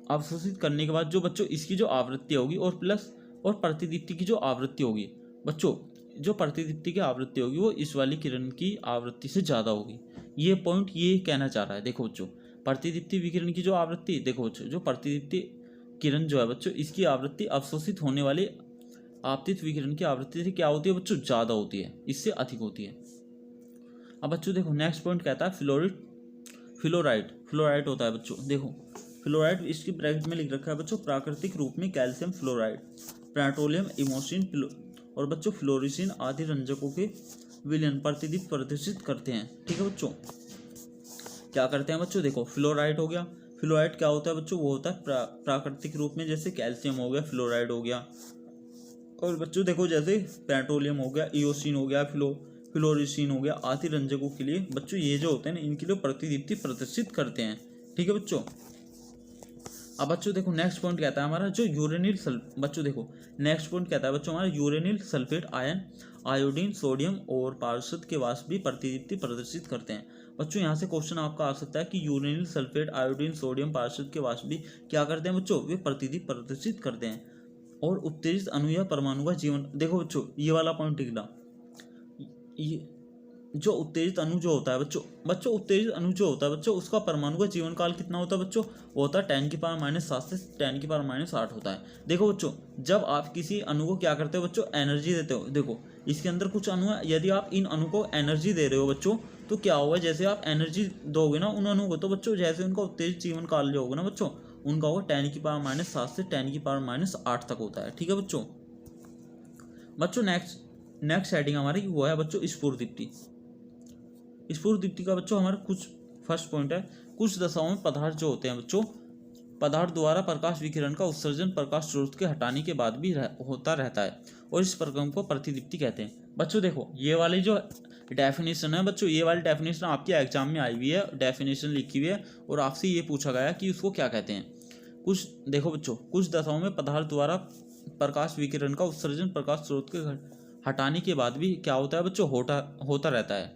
अवशोषित करने के बाद जो बच्चों इसकी जो आवृत्ति होगी और प्रतिदीप्ति की जो आवृत्ति होगी बच्चों, जो प्रतिदीप्ति की आवृत्ति होगी वो इस वाली किरण की आवृत्ति से ज़्यादा होगी। ये पॉइंट ये कहना चाह रहा है। देखो बच्चों प्रतिदीप्ति विकिरण की जो आवृत्ति, देखो बच्चों जो प्रतिदीप्ति किरण जो है बच्चों, इसकी आवृत्ति अवशोषित होने वाले आपतित विकिरण की आवृत्ति से क्या होती है बच्चों, ज़्यादा होती है, इससे अधिक होती है। अब बच्चों देखो नेक्स्ट पॉइंट कहता है फ्लोराइड होता है बच्चों। देखो फ्लोराइड इसकी ब्रैकेट में लिख रखा है बच्चों, प्राकृतिक रूप में कैल्शियम फ्लोराइड, पेट्रोलियम इमोसिन और बच्चों फ्लोरिसिन आदि रंजकों के विलयन प्रतिदीप्त प्रदर्शित करते हैं। ठीक है बच्चों, क्या करते हैं बच्चों, देखो फ्लोराइड हो गया, फ्लोराइड क्या होता है बच्चों, वो होता है प्राकृतिक रूप में, जैसे कैल्शियम हो गया फ्लोराइड हो गया, और बच्चों देखो जैसे पेट्रोलियम हो गया, इओसिन हो गया, फ्लोरिसिन हो गया आदि रंजकों के लिए बच्चों ये जो होते हैं ना, इनके लिए प्रतिदीप्ति प्रदर्शित करते हैं। ठीक है बच्चों। अब बच्चों देखो नेक्स्ट पॉइंट कहता है हमारा जो यूरेनिल बच्चों देखो नेक्स्ट पॉइंट कहता है बच्चों हमारा uranyl sulphate ion iodine sodium और पार्षद के वाष्प भी प्रतिदीप्ति प्रदर्शित करते हैं। बच्चों यहाँ से क्वेश्चन आपका आ सकता है कि यूरेनिल सल्फेट आयोडीन सोडियम पार्षद के वाष्प भी क्या करते हैं बच्चों, वे प्रतिदीप्ति प्रदर्शित करते हैं। और उत्तेजित अणु या परमाणु का जीवन, देखो बच्चों ये वाला पॉइंट लिखना, ये जो उत्तेजित अणु जो होता है बच्चों उत्तेजित अणु जो होता है बच्चों उसका परमाणु का जीवन काल कितना होता है बच्चों, वो होता है 10⁻⁷ से 10⁻⁸ होता है। देखो बच्चों जब आप किसी अणु को क्या करते हो बच्चों, एनर्जी देते हो, देखो इसके अंदर कुछ अणु है, यदि आप इन अणु को एनर्जी दे रहे हो बच्चों तो क्या होगा, जैसे आप एनर्जी दोगे ना उन अणु को तो बच्चों जैसे उनका उत्तेजित जीवन काल जो होगा ना बच्चों उनका होगा 10⁻⁷ से 10⁻⁸ तक होता है। ठीक है बच्चों। नेक्स्ट हेडिंग हमारी वो है बच्चों स्फुरदीप्ति। स्फुरदीप्ति का बच्चों हमारा कुछ फर्स्ट पॉइंट है, कुछ दशाओं में पदार्थ जो होते हैं बच्चों, पदार्थ द्वारा प्रकाश विकिरण का उत्सर्जन प्रकाश स्रोत के हटाने के बाद भी होता रहता है और इस प्रक्रम को प्रतिदीप्ति कहते हैं। बच्चों देखो ये वाली जो डेफिनेशन है बच्चों, ये वाली डेफिनेशन आपके एग्जाम में आई हुई है, डेफिनेशन लिखी हुई है और आपसे ये पूछा गया कि उसको क्या कहते हैं। कुछ देखो बच्चों, कुछ दशाओं में पदार्थ द्वारा प्रकाश विकिरण का उत्सर्जन प्रकाश स्रोत के हटाने के बाद भी क्या होता है बच्चों, होता रहता है।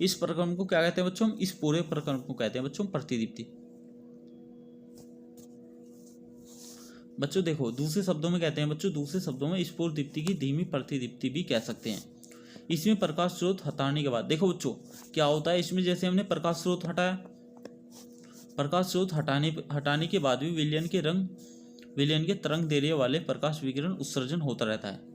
इस प्रक्रम को क्या कहते हैं बच्चों, हम इस पूरे प्रक्रम को कहते हैं बच्चों प्रतिदीप्ति। बच्चों देखो दूसरे शब्दों में कहते हैं बच्चों, दूसरे शब्दों में स्फुरदीप्ति की धीमी प्रतिदीप्ति भी कह सकते हैं। इसमें प्रकाश स्रोत हटाने के बाद देखो बच्चों क्या होता है, इसमें जैसे हमने प्रकाश स्रोत हटाया, प्रकाश स्रोत हटाने के बाद भी विलयन के तरंग दैर्ध्य वाले प्रकाश विकिरण उत्सर्जन होता रहता है।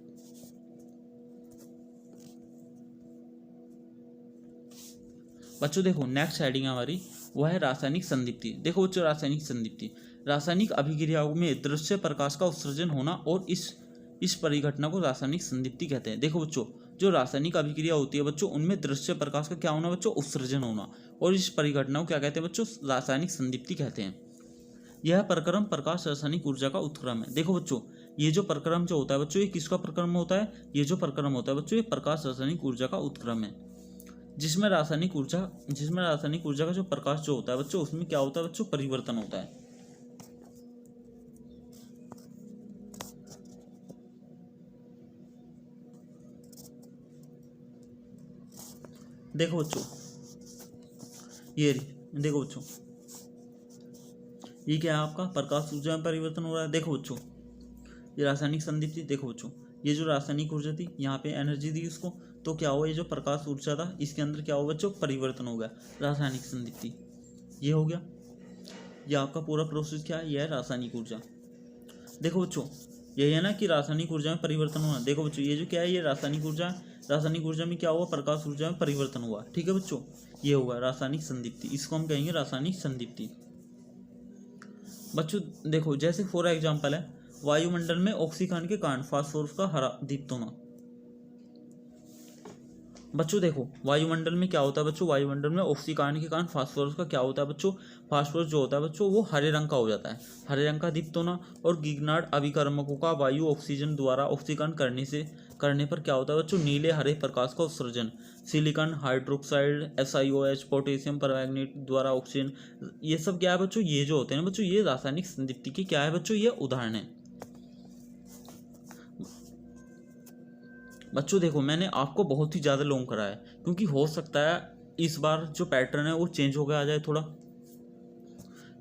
बच्चों देखो नेक्स्ट हेडिंग हमारी वह है रासायनिक संदीप्ति। देखो बच्चों रासायनिक संदीप्ति, रासायनिक अभिक्रियाओं में दृश्य प्रकाश का उत्सर्जन होना और इस परिघटना को रासायनिक संदीप्ति कहते हैं। देखो बच्चों जो रासायनिक अभिक्रिया होती है बच्चों उनमें दृश्य प्रकाश का क्या होना बच्चों, उत्सर्जन होना, और इस परिघटना को क्या कहते हैं बच्चों, रासायनिक संदीप्ति कहते हैं। यह प्रक्रम प्रकाश रासायनिक ऊर्जा का उत्क्रम है। देखो बच्चों ये जो प्रक्रम जो होता है बच्चों ये किसका प्रक्रम होता है, ये जो प्रक्रम होता है बच्चों ये प्रकाश रासायनिक ऊर्जा का उत्क्रम है, जिसमें रासायनिक ऊर्जा का जो प्रकाश जो होता है बच्चों उसमें क्या होता है बच्चों, परिवर्तन होता है। देखो बच्चों देखो बच्चों ये क्या है आपका, प्रकाश ऊर्जा में परिवर्तन हो रहा है। देखो बच्चों ये रासायनिक संदीप्ति, देखो बच्चों ये जो रासायनिक ऊर्जा थी यहाँ पे एनर्जी दी उसको, तो क्या हुआ, ये जो प्रकाश ऊर्जा था इसके अंदर क्या हुआ बच्चों, परिवर्तन हो गया, रासायनिक संदीप्ति ये हो गया। ये आपका पूरा प्रोसेस क्या है, यह है रासायनिक ऊर्जा। देखो बच्चों यही है ना कि रासायनिक ऊर्जा में परिवर्तन होना। देखो बच्चों ये जो क्या है, ये रासायनिक ऊर्जा है, रासायनिक ऊर्जा में क्या हुआ, प्रकाश ऊर्जा में परिवर्तन हुआ। ठीक है बच्चों, ये होगा रासायनिक संदीप्ति, इसको हम कहेंगे रासायनिक संदीप्ति। बच्चों देखो जैसे फॉर एग्जाम्पल है वायुमंडल में ऑक्सीकरण के कारण फास्फोरस का हरा दीप्त होना। बच्चों देखो वायुमंडल में क्या होता है बच्चों, वायुमंडल में ऑक्सीकरण के कारण फास्फोरस का क्या होता है बच्चों, फास्फोरस जो होता है बच्चों वो हरे रंग का हो जाता है, हरे रंग का दीप्त होना। और गिग्नार्ड अभिकर्मकों का वायु ऑक्सीजन द्वारा ऑक्सीकरण करने पर क्या होता है बच्चों, नीले हरे प्रकाश का उत्सर्जन। Silicon hydroxide SiOH potassium permanganate द्वारा ऑक्सीजन, ये सब क्या है बच्चों, ये जो होते हैं बच्चों ये रासायनिक संदीप्ति की क्या है बच्चों, ये उदाहरण है। बच्चों देखो मैंने आपको बहुत ही ज़्यादा लॉन्ग कराया है क्योंकि हो सकता है इस बार जो पैटर्न है वो चेंज हो गया आ जाए थोड़ा।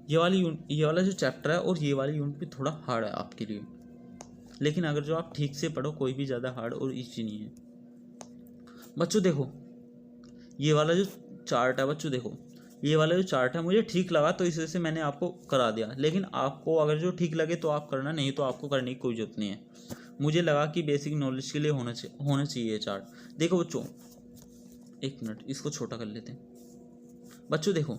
ये वाला जो चैप्टर है और ये वाली यूनिट भी थोड़ा हार्ड है आपके लिए, लेकिन अगर जो आप ठीक से पढ़ो कोई भी ज़्यादा हार्ड और ईजी नहीं है। बच्चों देखो ये वाला जो चार्ट है बच्चों, देखो ये वाला जो चार्ट है मुझे ठीक लगा तो इस वजह से मैंने आपको करा दिया, लेकिन आपको अगर जो ठीक लगे तो आप करना, नहीं तो आपको करने की कोई जरूरत नहीं है। मुझे लगा कि बेसिक नॉलेज के लिए होना चाहिए ये चार्ट। देखो बच्चों एक मिनट इसको छोटा कर लेते हैं। बच्चों देखो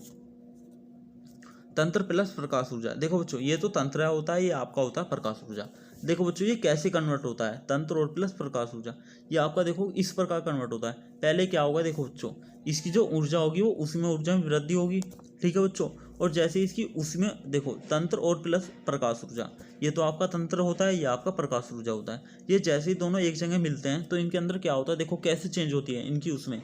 तंत्र प्लस प्रकाश ऊर्जा, देखो बच्चों ये तो तंत्र होता है, ये आपका होता है प्रकाश ऊर्जा। देखो बच्चों ये कैसे कन्वर्ट होता है, तंत्र और प्लस प्रकाश ऊर्जा, ये आपका देखो इस प्रकार कन्वर्ट होता है। पहले क्या होगा, देखो बच्चों इसकी जो ऊर्जा होगी वो उसमें ऊर्जा में वृद्धि होगी, ठीक है बच्चों। और जैसे इसकी उसमें देखो तंत्र और प्लस प्रकाश ऊर्जा, ये तो आपका तंत्र होता है, ये आपका प्रकाश ऊर्जा होता है। ये जैसे ही दोनों एक जगह मिलते हैं तो इनके अंदर क्या होता है, देखो कैसे चेंज होती है इनकी उसमें,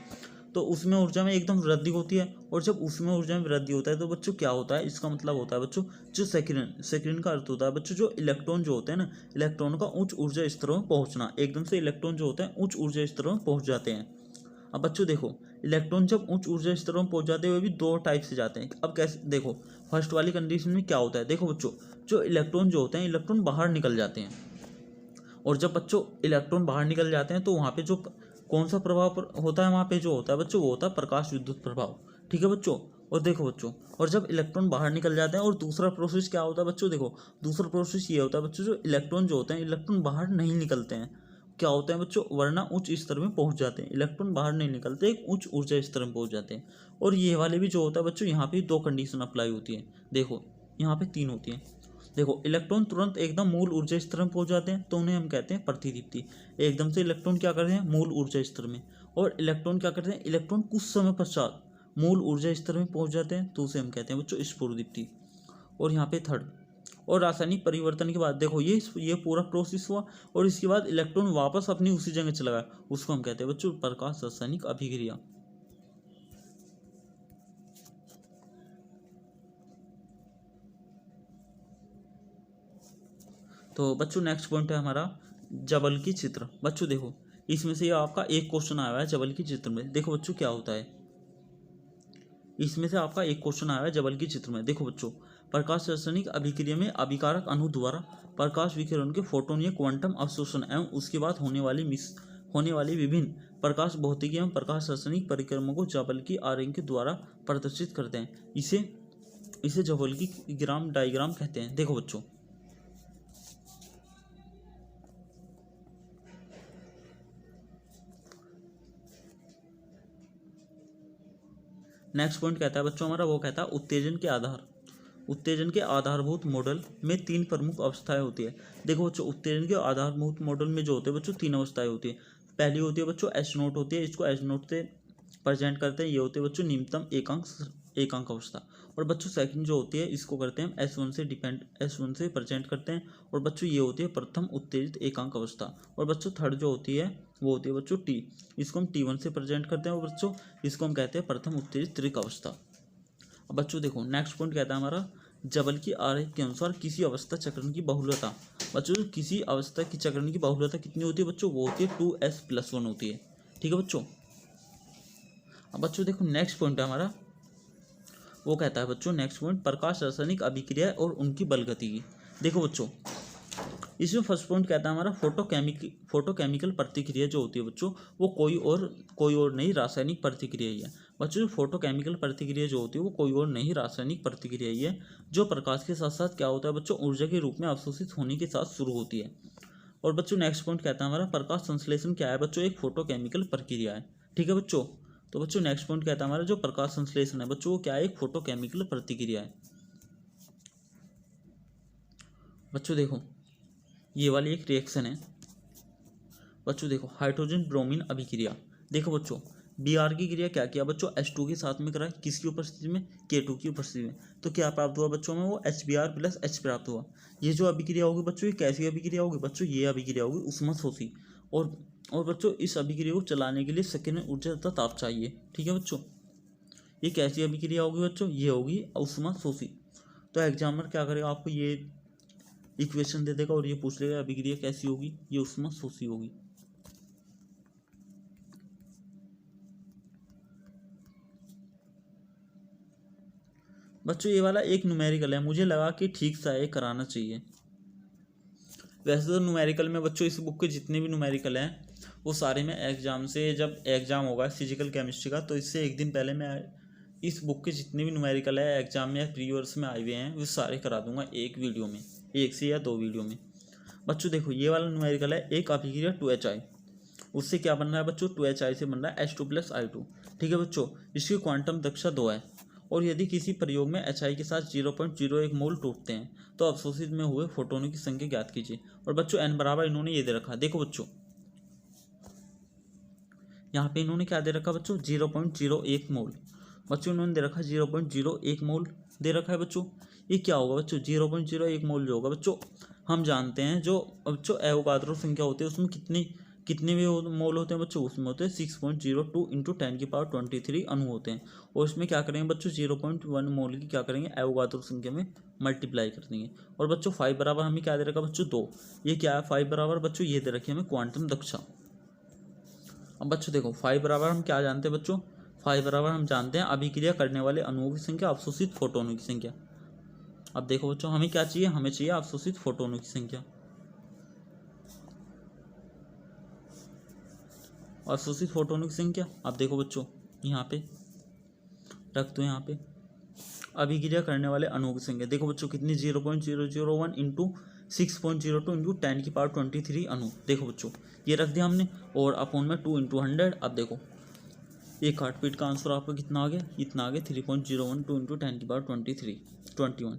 तो उसमें ऊर्जा में एकदम वृद्धि होती है, और जब उसमें ऊर्जा में वृद्धि होता है तो बच्चों क्या होता है, इसका मतलब होता है बच्चों जो सेकंड का अर्थ होता है बच्चों जो इलेक्ट्रॉन जो होते हैं ना, इलेक्ट्रॉन का उच्च ऊर्जा स्तरों में पहुंचना, एकदम से इलेक्ट्रॉन जो होते हैं उच्च ऊर्जा स्तरों में पहुंच जाते हैं। अब बच्चों देखो, इलेक्ट्रॉन जब उच्च ऊर्जा स्तरों में पहुंच जाते हैं, वे भी दो टाइप से जाते हैं। अब कैसे देखो, फर्स्ट वाली कंडीशन में क्या होता है, देखो बच्चों जो इलेक्ट्रॉन जो होते हैं, इलेक्ट्रॉन बाहर निकल जाते हैं, और जब बच्चों इलेक्ट्रॉन बाहर निकल जाते हैं तो वहाँ पे जो कौन सा प्रभाव होता है, वहाँ पे जो होता है बच्चों वो होता है प्रकाश विद्युत प्रभाव। ठीक है बच्चों, और देखो बच्चों, और जब इलेक्ट्रॉन बाहर निकल जाते हैं, और दूसरा प्रोसेस क्या होता है बच्चों, देखो दूसरा प्रोसेस ये होता है बच्चों जो इलेक्ट्रॉन जो होते हैं, इलेक्ट्रॉन बाहर नहीं निकलते हैं, क्या होता है बच्चों, वरना उच्च स्तर में पहुंच जाते हैं, इलेक्ट्रॉन बाहर नहीं निकलते, एक उच्च ऊर्जा स्तर में पहुंच जाते हैं। और ये वाले भी जो होता है बच्चों, यहाँ पे दो कंडीशन अप्लाई होती है, देखो यहाँ पे तीन होती है। देखो इलेक्ट्रॉन तुरंत एकदम मूल ऊर्जा स्तर में पहुंच जाते हैं तो उन्हें हम कहते हैं प्रतिदीप्ति। एकदम से इलेक्ट्रॉन क्या करते हैं, मूल ऊर्जा स्तर में, और इलेक्ट्रॉन क्या करते हैं, इलेक्ट्रॉन कुछ समय पश्चात मूल ऊर्जा स्तर में पहुंच जाते हैं तो उसे हम कहते हैं बच्चों स्फुरदीप्ति। और यहाँ पे थर्ड, और रासायनिक परिवर्तन के बाद देखो ये पूरा प्रोसेस हुआ, और इसके बाद इलेक्ट्रॉन वापस अपनी उसी जगह चला गया, उसको हम कहते हैं बच्चों प्रकाश रासायनिक अभिक्रिया। तो बच्चों नेक्स्ट पॉइंट है हमारा जबल की चित्र। बच्चों देखो इसमें से आपका एक क्वेश्चन आया है जबल की चित्र में, देखो बच्चों क्या होता है, इसमें से आपका एक क्वेश्चन आया है जबल की चित्र में। देखो बच्चों, प्रकाश रासायनिक अभिक्रिया में अभिकारक अणु द्वारा प्रकाश विकिरण के फोटोन या क्वांटम अवशोषण एवं उसके बाद होने वाली विभिन्न प्रकाश भौतिकी एवं प्रकाश रासायनिक परिक्रमों को जबल की आरेख के द्वारा प्रदर्शित करते हैं। इसे जबल की ग्राम डायग्राम कहते हैं। देखो बच्चों, नेक्स्ट पॉइंट कहता है बच्चों हमारा, वो कहता है उत्तेजन के आधारभूत मॉडल में तीन प्रमुख अवस्थाएं होती है। देखो बच्चों, उत्तेजन के आधारभूत मॉडल में जो होते हैं बच्चों तीन अवस्थाएं होती है। पहली होती है बच्चों एस नोट होती है, इसको एस नोट से प्रेजेंट करते हैं, ये होते हैं बच्चों निम्नतम एकांक अवस्था। और बच्चों सेकंड जो होती है इसको करते हैं S1 से प्रेजेंट करते हैं, और बच्चों ये होती है प्रथम उत्तेजित एकांक अवस्था। और बच्चों थर्ड जो होती है वो होती है बच्चों टी, इसको हम T1 से प्रेजेंट करते हैं, और बच्चों इसको हम कहते हैं प्रथम उत्तेजित त्रिक अवस्था। अब बच्चों देखो नेक्स्ट पॉइंट कहता है हमारा, जबल की आरेख के अनुसार किसी अवस्था चक्रण की बहुलता। बच्चों किसी अवस्था की चक्रण की बहुलता कितनी होती है बच्चों, वो होती है 2s+1 होती है। ठीक है बच्चों। अब बच्चों देखो नेक्स्ट पॉइंट है हमारा, वो कहता है बच्चों नेक्स्ट पॉइंट प्रकाश रासायनिक अभिक्रिया और उनकी बल गतिकी। देखो बच्चों, इसमें फर्स्ट पॉइंट कहता है हमारा फोटोकेमिकल प्रतिक्रिया जो होती है बच्चों, वो कोई और नहीं रासायनिक प्रतिक्रिया ही है। बच्चों जो फोटोकेमिकल प्रतिक्रिया जो होती है वो कोई और नहीं रासायनिक प्रतिक्रिया ही है, जो प्रकाश के साथ साथ क्या होता है बच्चों, ऊर्जा के रूप में अवशोषित होने के साथ शुरू होती है। और बच्चों नेक्स्ट पॉइंट कहता है हमारा, प्रकाश संश्लेषण क्या है बच्चों, एक फोटोकेमिकल प्रक्रिया है। ठीक है बच्चों। तो बच्चों नेक्स्ट पॉइंट कहता है हमारा, जो प्रकाश संश्लेषण है बच्चों वो क्या है, एक फोटोकेमिकल प्रतिक्रिया है। बच्चों देखो ये वाली एक रिएक्शन है। बच्चों देखो हाइड्रोजन ब्रोमीन अभिक्रिया। देखो बच्चों Br की क्रिया क्या किया बच्चों, H2 के साथ में करा, किसकी उपस्थिति में, K2 की उपस्थिति में, तो क्या प्राप्त हुआ बच्चों में, वो HBr+H प्राप्त हुआ। ये जो अभिक्रिया होगी बच्चों, ये कैसी अभिक्रिया होगी बच्चों, ये अभिक्रिया होगी ऊष्माशोषी। और बच्चों इस अभिक्रिया को चलाने के लिए संकीर्ण ऊर्जा तथा ताप चाहिए। ठीक है बच्चों। ये कैसी अभिक्रिया होगी बच्चों, ये होगी ऊष्माशोषी। तो एग्जामिनर क्या करेगा, आपको ये इक्वेशन दे देगा और ये पूछ लेगा अभिक्रिया कैसी होगी, ये ऊष्माशोषी होगी। बच्चों ये वाला एक न्यूमेरिकल है, मुझे लगा कि ठीक सा है कराना चाहिए। वैसे तो न्यूमेरिकल में बच्चों इस बुक के जितने भी न्यूमेरिकल हैं वो सारे मैं एग्जाम से, जब एग्जाम होगा फिजिकल केमिस्ट्री का तो इससे एक दिन पहले मैं इस बुक के जितने भी न्यूमेरिकल है एग्जाम में या प्रीवियस में आए हुए हैं वो सारे करा दूंगा एक वीडियो में, एक से या दो वीडियो में। बच्चों देखो ये वाला न्यूमेरिकल है, एक अभिक्रिया 2Hi, उससे क्या बन रहा है बच्चों, 2Hi से बन रहा है H2+I2। ठीक है बच्चों। इसकी क्वांटम दक्षता 2 है, और यदि किसी प्रयोग में Hi के साथ 0.01 मोल टूटते हैं तो अवशोषित में हुए फोटोनों की संख्या ज्ञात कीजिए। और बच्चों n बराबर इन्होंने ये दे रखा, देखो बच्चों यहाँ पे इन्होंने क्या दे रखा बच्चों, 0.01 मोल। बच्चों इन्होंने दे रखा 0.01 मोल दे रखा है बच्चों। ये क्या होगा बच्चों, 0.01 मोल जो होगा बच्चों, हम जानते हैं जो बच्चों एवोगाद्रो संख्या होती है उसमें कितने भी मोल होते हैं बच्चों, उसमें होते हैं 6.02 इंटू 10⁻23 अणु होते हैं। और इसमें क्या करेंगे बच्चों, 0.1 मोल की क्या करेंगे एवोगाद्रो संख्या में मल्टीप्लाई कर देंगे। और बच्चों 5 बराबर हमें क्या दे रखा बच्चों 2, ये क्या है 5 बराबर बच्चों, ये दे रखी है हमें क्वांटम दक्षता। अब बच्चों देखो 5 बराबर हम क्या जानते हैं बच्चों, 5 बराबर हम जानते हैं अभिक्रिया करने वाले अणुओं की संख्या अवशोषित फोटोनों की संख्या। अब देखो बच्चों हमें क्या चाहिए, हमें चाहिए अवशोषित फोटोनों की संख्या। अवशोषित फोटोनों की संख्या अब देखो बच्चों यहाँ पे रख दो, यहाँ पे अभिक्रिया करने वाले अणुओं की संख्या देखो बच्चों कितनी 0.001 इंटू 6.02 इंटू 10⁻23 अणु। देखो बच्चों ये रख दिया हमने, और अपोन में 2 इंटू 100। अब देखो एक हार्टबीट का आंसर आपका कितना आ गया, इतना आ गया 3.012 इंटू 10⁻23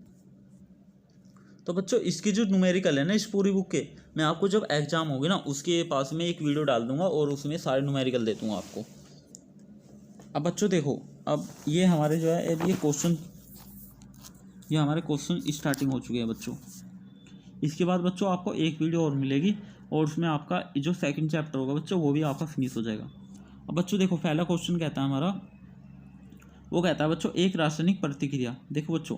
तो बच्चों इसकी जो न्यूमेरिकल है ना इस पूरी बुक के, मैं आपको जब एग्जाम होगी ना उसके पास में एक वीडियो डाल दूंगा और उसमें सारे न्यूमेरिकल दे दूंगा आपको। अब बच्चों देखो अब ये हमारे जो है अब ये हमारे क्वेश्चन स्टार्टिंग हो चुके हैं बच्चों। इसके बाद बच्चों आपको एक वीडियो और मिलेगी और उसमें आपका जो सेकंड चैप्टर होगा बच्चों वो भी आपका फिनिश हो जाएगा। अब बच्चों देखो पहला क्वेश्चन कहता है हमारा, वो कहता है बच्चों एक रासायनिक प्रतिक्रिया, देखो बच्चों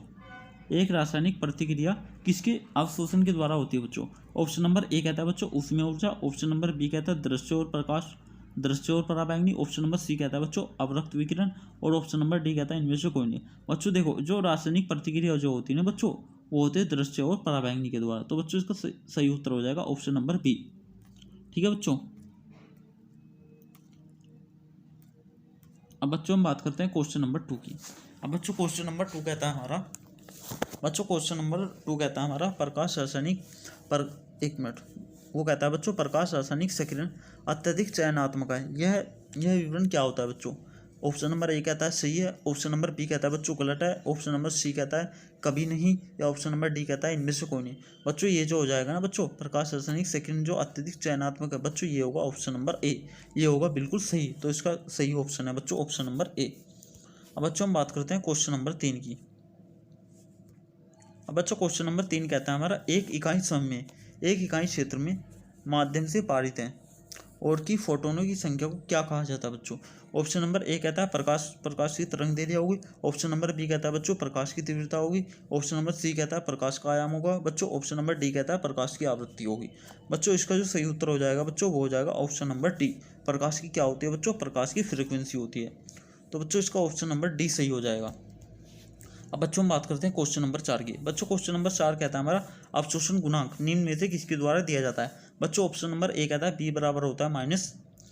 एक रासायनिक प्रतिक्रिया किसके अवशोषण के द्वारा होती है बच्चों। ऑप्शन नंबर ए कहता है बच्चों ऊष्मीय ऊर्जा, ऑप्शन नंबर बी कहता है दृश्य और प्रकाश, दृश्य और पराबैंगनी, ऑप्शन नंबर सी कहता है बच्चों अवरक्त विकिरण, और ऑप्शन नंबर डी कहता है इनमें से कोई नहीं। बच्चों देखो जो रासायनिक प्रतिक्रिया जो होती है ना बच्चों वो होते हैं दृश्य और पराबैंगनी के द्वारा। तो बच्चों इसका सही उत्तर हो जाएगा ऑप्शन नंबर बी। ठीक है बच्चों। अब बच्चों हम बात करते हैं क्वेश्चन नंबर 2 की। अब बच्चों क्वेश्चन नंबर 2 कहता है हमारा, बच्चों क्वेश्चन नंबर 2 कहता है हमारा प्रकाश रासायनिक पर एक मिनट वो कहता है बच्चों प्रकाश रासायनिक सक्रियण अत्यधिक चयनात्मक है, यह विवरण क्या होता है बच्चों। ऑप्शन नंबर ए कहता है सही है, ऑप्शन नंबर बी कहता है बच्चों गलत है, ऑप्शन नंबर सी कहता है कभी नहीं, या ऑप्शन नंबर डी कहता है इनमें से कोई नहीं। बच्चों ये जो हो जाएगा ना बच्चों प्रकाश रासायनिक सक्रियण जो अत्यधिक चयनात्मक है बच्चों ये होगा ऑप्शन नंबर ए, ये होगा बिल्कुल सही। तो इसका सही ऑप्शन है बच्चों ऑप्शन नंबर ए। अब बच्चों हम बात करते हैं क्वेश्चन नंबर 3 की। अब बच्चों क्वेश्चन नंबर 3 कहता है हमारा एक इकाई समय में एक इकाई क्षेत्र में माध्यम से पारित है और की फोटोनों की संख्या को क्या कहा जाता है बच्चों। ऑप्शन नंबर ए कहता है प्रकाश की तरंग दैर्ध्य होगी, ऑप्शन नंबर बी कहता है बच्चों प्रकाश की तीव्रता होगी, ऑप्शन नंबर सी कहता है प्रकाश का आयाम होगा बच्चों, ऑप्शन नंबर डी कहता है प्रकाश की आवृत्ति होगी। बच्चों इसका जो सही उत्तर हो जाएगा बच्चों वो हो जाएगा ऑप्शन नंबर डी। प्रकाश की क्या होती है बच्चों, प्रकाश की फ्रिक्वेंसी होती है। तो बच्चों इसका ऑप्शन नंबर डी सही हो जाएगा। अब बच्चों हम बात करते हैं क्वेश्चन नंबर 4 की। बच्चों क्वेश्चन नंबर 4 कहता है हमारा अवशोषण गुणांक निम्न में से किसके द्वारा दिया जाता है। बच्चों ऑप्शन नंबर ए कहता है बी बराबर होता है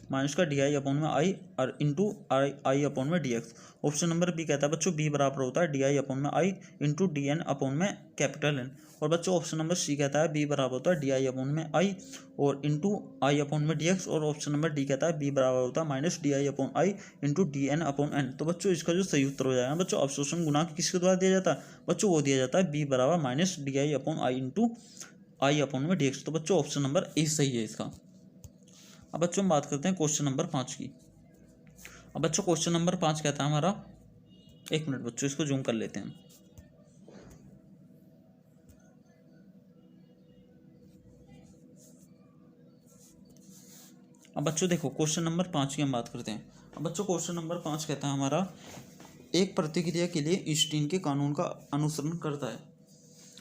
माइनस का डी आई अपॉन में आई और इंटू आई अपॉन में D X. Option number B कहता है बच्चों बी बराबर होता है डी आई अपॉन में आई इंटू डी एन अपॉन में कैपिटल एन। और बच्चों ऑप्शन नंबर सी कहता है बी बराबर होता है डी आई अपॉन में आई और इंटू आई अपॉन में डी एक्स। और ऑप्शन नंबर डी कहता है बी बराबर होता है minus D I upon I into D N upon N. तो बच्चों इसका जो सही उत्तर हो जाएगा बच्चों अवशोषण गुणांक किसके द्वारा दिया जाता है बच्चों वो दिया जाता है बी बराबर minus D I upon I into I upon में डी एक्स। तो बच्चों ऑप्शन नंबर ए सही है इसका। अब बच्चों हम बात करते हैं क्वेश्चन नंबर 5 की। अब बच्चों क्वेश्चन नंबर 5 कहता है हमारा, एक मिनट बच्चों इसको जूम कर लेते हैं। अब बच्चों देखो क्वेश्चन नंबर 5 की हम बात करते हैं। अब बच्चों क्वेश्चन नंबर 5 कहता है हमारा एक प्रतिक्रिया के लिए आइंस्टीन के कानून का अनुसरण करता है।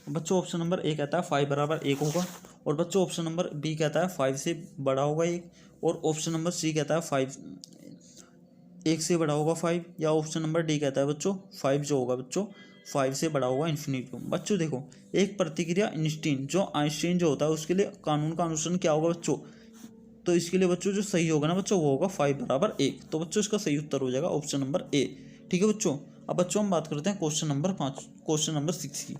बच्चों ऑप्शन नंबर ए कहता है 5 बराबर 1 होगा, और बच्चों ऑप्शन नंबर बी कहता है 5 से बड़ा होगा 1, और ऑप्शन नंबर सी कहता है 5 1 से बड़ा होगा 5, या ऑप्शन नंबर डी कहता है बच्चों 5 जो होगा बच्चों 5 से बड़ा होगा इन्फिनिटी। बच्चों देखो एक प्रतिक्रिया आइंस्टीन जो होता है उसके लिए कानून का अनुसरण क्या होगा बच्चों, तो इसके लिए बच्चों जो सही होगा ना बच्चों वो होगा 5 बराबर 1। तो बच्चों इसका सही उत्तर हो जाएगा ऑप्शन नंबर ए। ठीक है बच्चों। अब बच्चों हम बात करते हैं क्वेश्चन नंबर 6 की।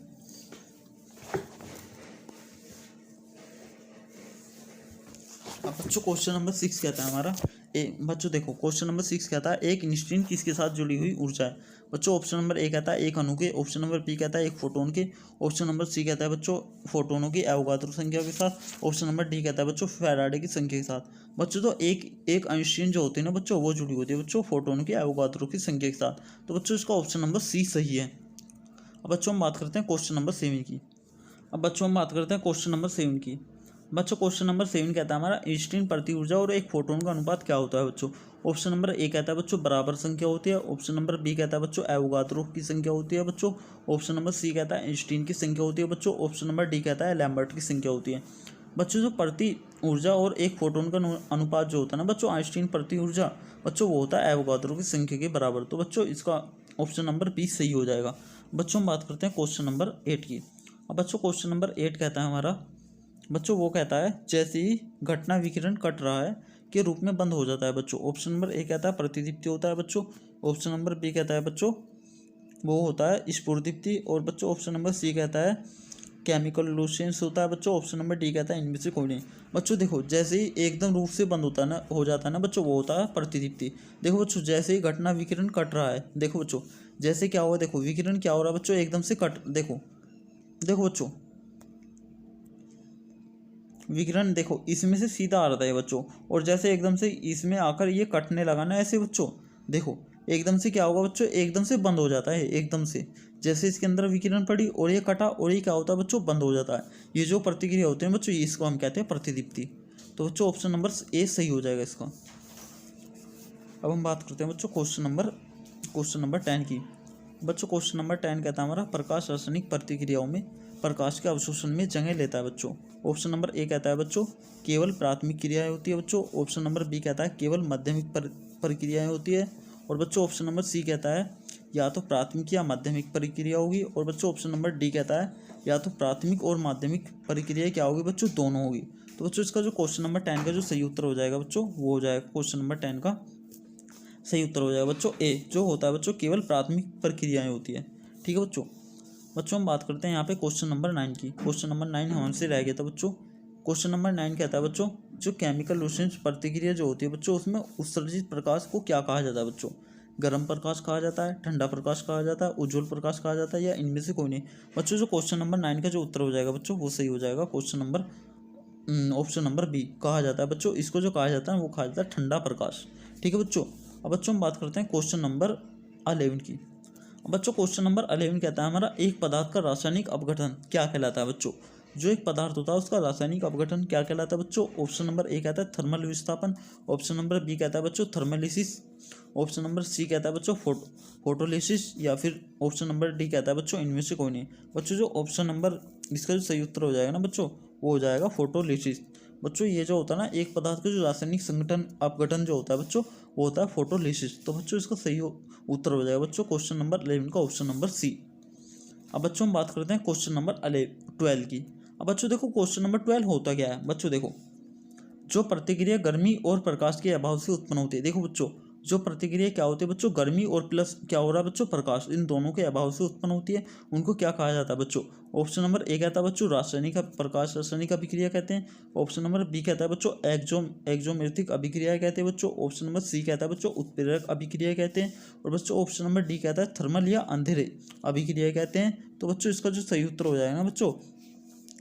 अब बच्चों क्वेश्चन नंबर 6 कहता है हमारा बच्चों देखो क्वेश्चन नंबर 6 कहता है एक आइंस्टीन किसके साथ जुड़ी हुई ऊर्जा है। बच्चों ऑप्शन नंबर ए कहता है एक अणु के, ऑप्शन नंबर बी कहता है एक फोटोन के, ऑप्शन नंबर सी कहता है बच्चों फोटोनों की एवोगाद्रो संख्या के साथ, ऑप्शन नंबर डी कहता है बच्चों फैराडे की संख्या के साथ। बच्चों तो एक आइंस्टीन जो होती है ना बच्चों वो जुड़ी होती है बच्चों फोटोनों की एवोगाद्रो की संख्या के साथ। तो बच्चों इसका ऑप्शन नंबर सी सही है। अब बच्चों हम बात करते हैं क्वेश्चन नंबर 7 की। अब बच्चों हम बात करते हैं क्वेश्चन नंबर 7 की। बच्चों क्वेश्चन नंबर 7 कहता है हमारा आइंस्टीन प्रति ऊर्जा और एक फोटोन का अनुपात क्या होता है बच्चों। ऑप्शन नंबर ए कहता है बच्चों बराबर संख्या होती है। ऑप्शन नंबर बी कहता है बच्चों एवोगाद्रो की संख्या होती है बच्चों। ऑप्शन नंबर सी कहता है आइंस्टीन की संख्या होती है बच्चों। ऑप्शन नंबर डी कहता है लैम्बर्ट की संख्या होती है। बच्चों जो प्रति ऊर्जा और एक फोटोन का अनुपात जो होता है ना बच्चों आइंस्टीन प्रति ऊर्जा बच्चों वो होता है एवोगाद्रो की संख्या के बराबर। तो बच्चों इसका ऑप्शन नंबर बी सही हो जाएगा। बच्चों हम बात करते हैं क्वेश्चन नंबर 8 की। अब बच्चों क्वेश्चन नंबर 8 कहता है हमारा बच्चों वो कहता है जैसे ही घटना विकिरण कट रहा है के रूप में बंद हो जाता है बच्चों। ऑप्शन नंबर ए कहता है प्रतिदीप्ति होता है बच्चों। ऑप्शन नंबर बी कहता है बच्चों वो होता है स्फुरदीप्ति। और बच्चों ऑप्शन नंबर सी कहता है केमिकल लूसेंस होता है बच्चों। ऑप्शन नंबर डी कहता है इनमें से कोई नहीं। बच्चों देखो जैसे ही एकदम रूप से बंद होता है ना हो जाता है ना बच्चों वो होता है प्रतिदीप्ति। देखो बच्चों जैसे ही घटना विकिरण कट रहा है देखो बच्चों जैसे क्या हुआ देखो विकिरण क्या हो रहा है बच्चों एकदम से कट देखो बच्चों विकिरण देखो इसमें से सीधा आ रहा था ये बच्चों और जैसे एकदम से इसमें आकर ये कटने लगा ना ऐसे बच्चों देखो एकदम से क्या होगा बच्चों एकदम से बंद हो जाता है एकदम से जैसे इसके अंदर विकिरण पड़ी और ये कटा और ये क्या होता है बच्चों बंद हो जाता है। ये जो प्रतिक्रिया होती है बच्चों इसको हम कहते हैं प्रतिदीप्ति। तो बच्चों ऑप्शन नंबर ए सही हो जाएगा इसका। अब हम बात करते हैं बच्चों क्वेश्चन नंबर 10 की। बच्चों क्वेश्चन नंबर 10 कहता है हमारा प्रकाश रासायनिक प्रतिक्रियाओं में प्रकाश के अवशोषण में जगह लेता है बच्चों। ऑप्शन नंबर ए कहता है बच्चों केवल प्राथमिक क्रियाएं होती है बच्चों। ऑप्शन नंबर बी कहता है केवल माध्यमिक प्रक्रियाएं होती है। और बच्चों ऑप्शन नंबर सी कहता है या तो प्राथमिक या माध्यमिक प्रक्रिया होगी। और बच्चों ऑप्शन नंबर डी कहता है या तो प्राथमिक और माध्यमिक प्रक्रिया क्या होगी बच्चों दोनों होगी। तो बच्चों इसका जो क्वेश्चन नंबर 10 का जो सही उत्तर हो जाएगा बच्चों वो हो जाएगा क्वेश्चन नंबर 10 का सही उत्तर हो जाएगा बच्चों ए जो होता है बच्चों केवल प्राथमिक प्रक्रियाएं होती है। ठीक है बच्चों हम बात करते हैं यहाँ पे क्वेश्चन नंबर 9 की। क्वेश्चन नंबर 9 हमसे रह गया था बच्चों। क्वेश्चन नंबर 9 कहता है बच्चों जो केमिकल लूसेंस प्रतिक्रिया जो होती है बच्चों उसमें उत्सर्जित प्रकाश को क्या कहा जाता है बच्चों। गर्म प्रकाश कहा जाता है, ठंडा प्रकाश कहा जाता है, उज्ज्वल प्रकाश कहा जाता है या इनमें से कोई नहीं। बच्चों जो क्वेश्चन नंबर 9 का जो उत्तर हो जाएगा बच्चों वो सही हो जाएगा question number option number B कहा जाता है बच्चों। इसको जो कहा जाता है वो कहा जाता है ठंडा प्रकाश। ठीक है बच्चों। अब बच्चों हम बात करते हैं क्वेश्चन नंबर 11 की। बच्चों क्वेश्चन नंबर 11 कहता है हमारा एक पदार्थ का रासायनिक अपघटन क्या कहलाता है बच्चों। जो एक पदार्थ होता है उसका रासायनिक अपघटन क्या कहलाता है बच्चों। ऑप्शन नंबर ए कहता है थर्मल विस्थापन। ऑप्शन नंबर बी कहता है बच्चों थर्मलिसिस। ऑप्शन नंबर सी कहता है बच्चों फोटोलिसिस या फिर ऑप्शन नंबर डी कहता है बच्चों इनमें से कोई नहीं। बच्चों जो ऑप्शन नंबर इसका जो सही उत्तर हो जाएगा ना बच्चों वो हो जाएगा फोटोलिसिस। बच्चों ये जो होता है ना एक पदार्थ का जो रासायनिक संगठन अपघटन जो होता है बच्चों वो होता है फोटोलिसिस। तो बच्चों इसका सही उत्तर हो जाएगा बच्चों क्वेश्चन नंबर 11 का ऑप्शन नंबर सी। अब बच्चों हम बात करते हैं क्वेश्चन नंबर 12 की। अब बच्चों देखो क्वेश्चन नंबर 12 होता क्या है बच्चों देखो जो प्रतिक्रिया गर्मी और प्रकाश के अभाव से उत्पन्न होती है। देखो बच्चों जो प्रतिक्रिया क्या होती है बच्चों गर्मी और प्लस क्या हो रहा है बच्चों प्रकाश इन दोनों के अभाव से उत्पन्न होती है उनको क्या कहा जाता है बच्चों। ऑप्शन नंबर ए कहता है बच्चों रासायनिक प्रकाश रासायनिक अभिक्रिया कहते हैं। ऑप्शन नंबर बी कहता है बच्चों एक्जोमेरिक अभिक्रिया कहते हैं बच्चों। ऑप्शन नंबर सी कहता है बच्चों उत्प्रेरक अभिक्रिया कहते हैं। और बच्चों ऑप्शन नंबर डी कहता है थर्मल या अंधेरे अभिक्रिया कहते हैं। तो बच्चों इसका जो सही उत्तर हो जाएगा ना बच्चों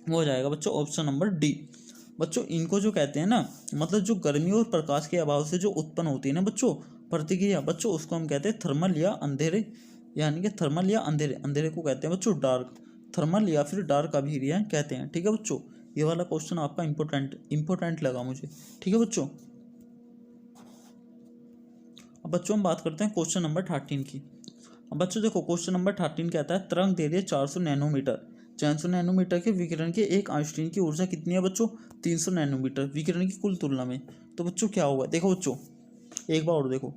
वो हो जाएगा बच्चों ऑप्शन नंबर डी। बच्चों इनको जो कहते हैं ना मतलब जो गर्मी और प्रकाश के अभाव से जो उत्पन्न होती है ना बच्चों प्रतिक्रिया बच्चों उसको हम कहते हैं थर्मल या अंधेरे यानी कि थर्मल या अंधेरे को कहते हैं बच्चों डार्क थर्मल या फिर डार्क अभिक्रिया कहते हैं। ठीक है बच्चों ये वाला क्वेश्चन आपका इंपॉर्टेंट लगा मुझे। ठीक है बच्चों। अब बच्चों हम बात करते हैं क्वेश्चन नंबर 13 की। अब बच्चों देखो क्वेश्चन नंबर 13 कहता है तरंग दैर्घ्य 400 नैनोमीटर 400 नैनोमीटर के विकिरण के एक आइंस्टीन की ऊर्जा कितनी है बच्चों 300 नैनोमीटर विकिरण की कुल तुलना में। तो बच्चों क्या होगा देखो बच्चों एक बार और देखो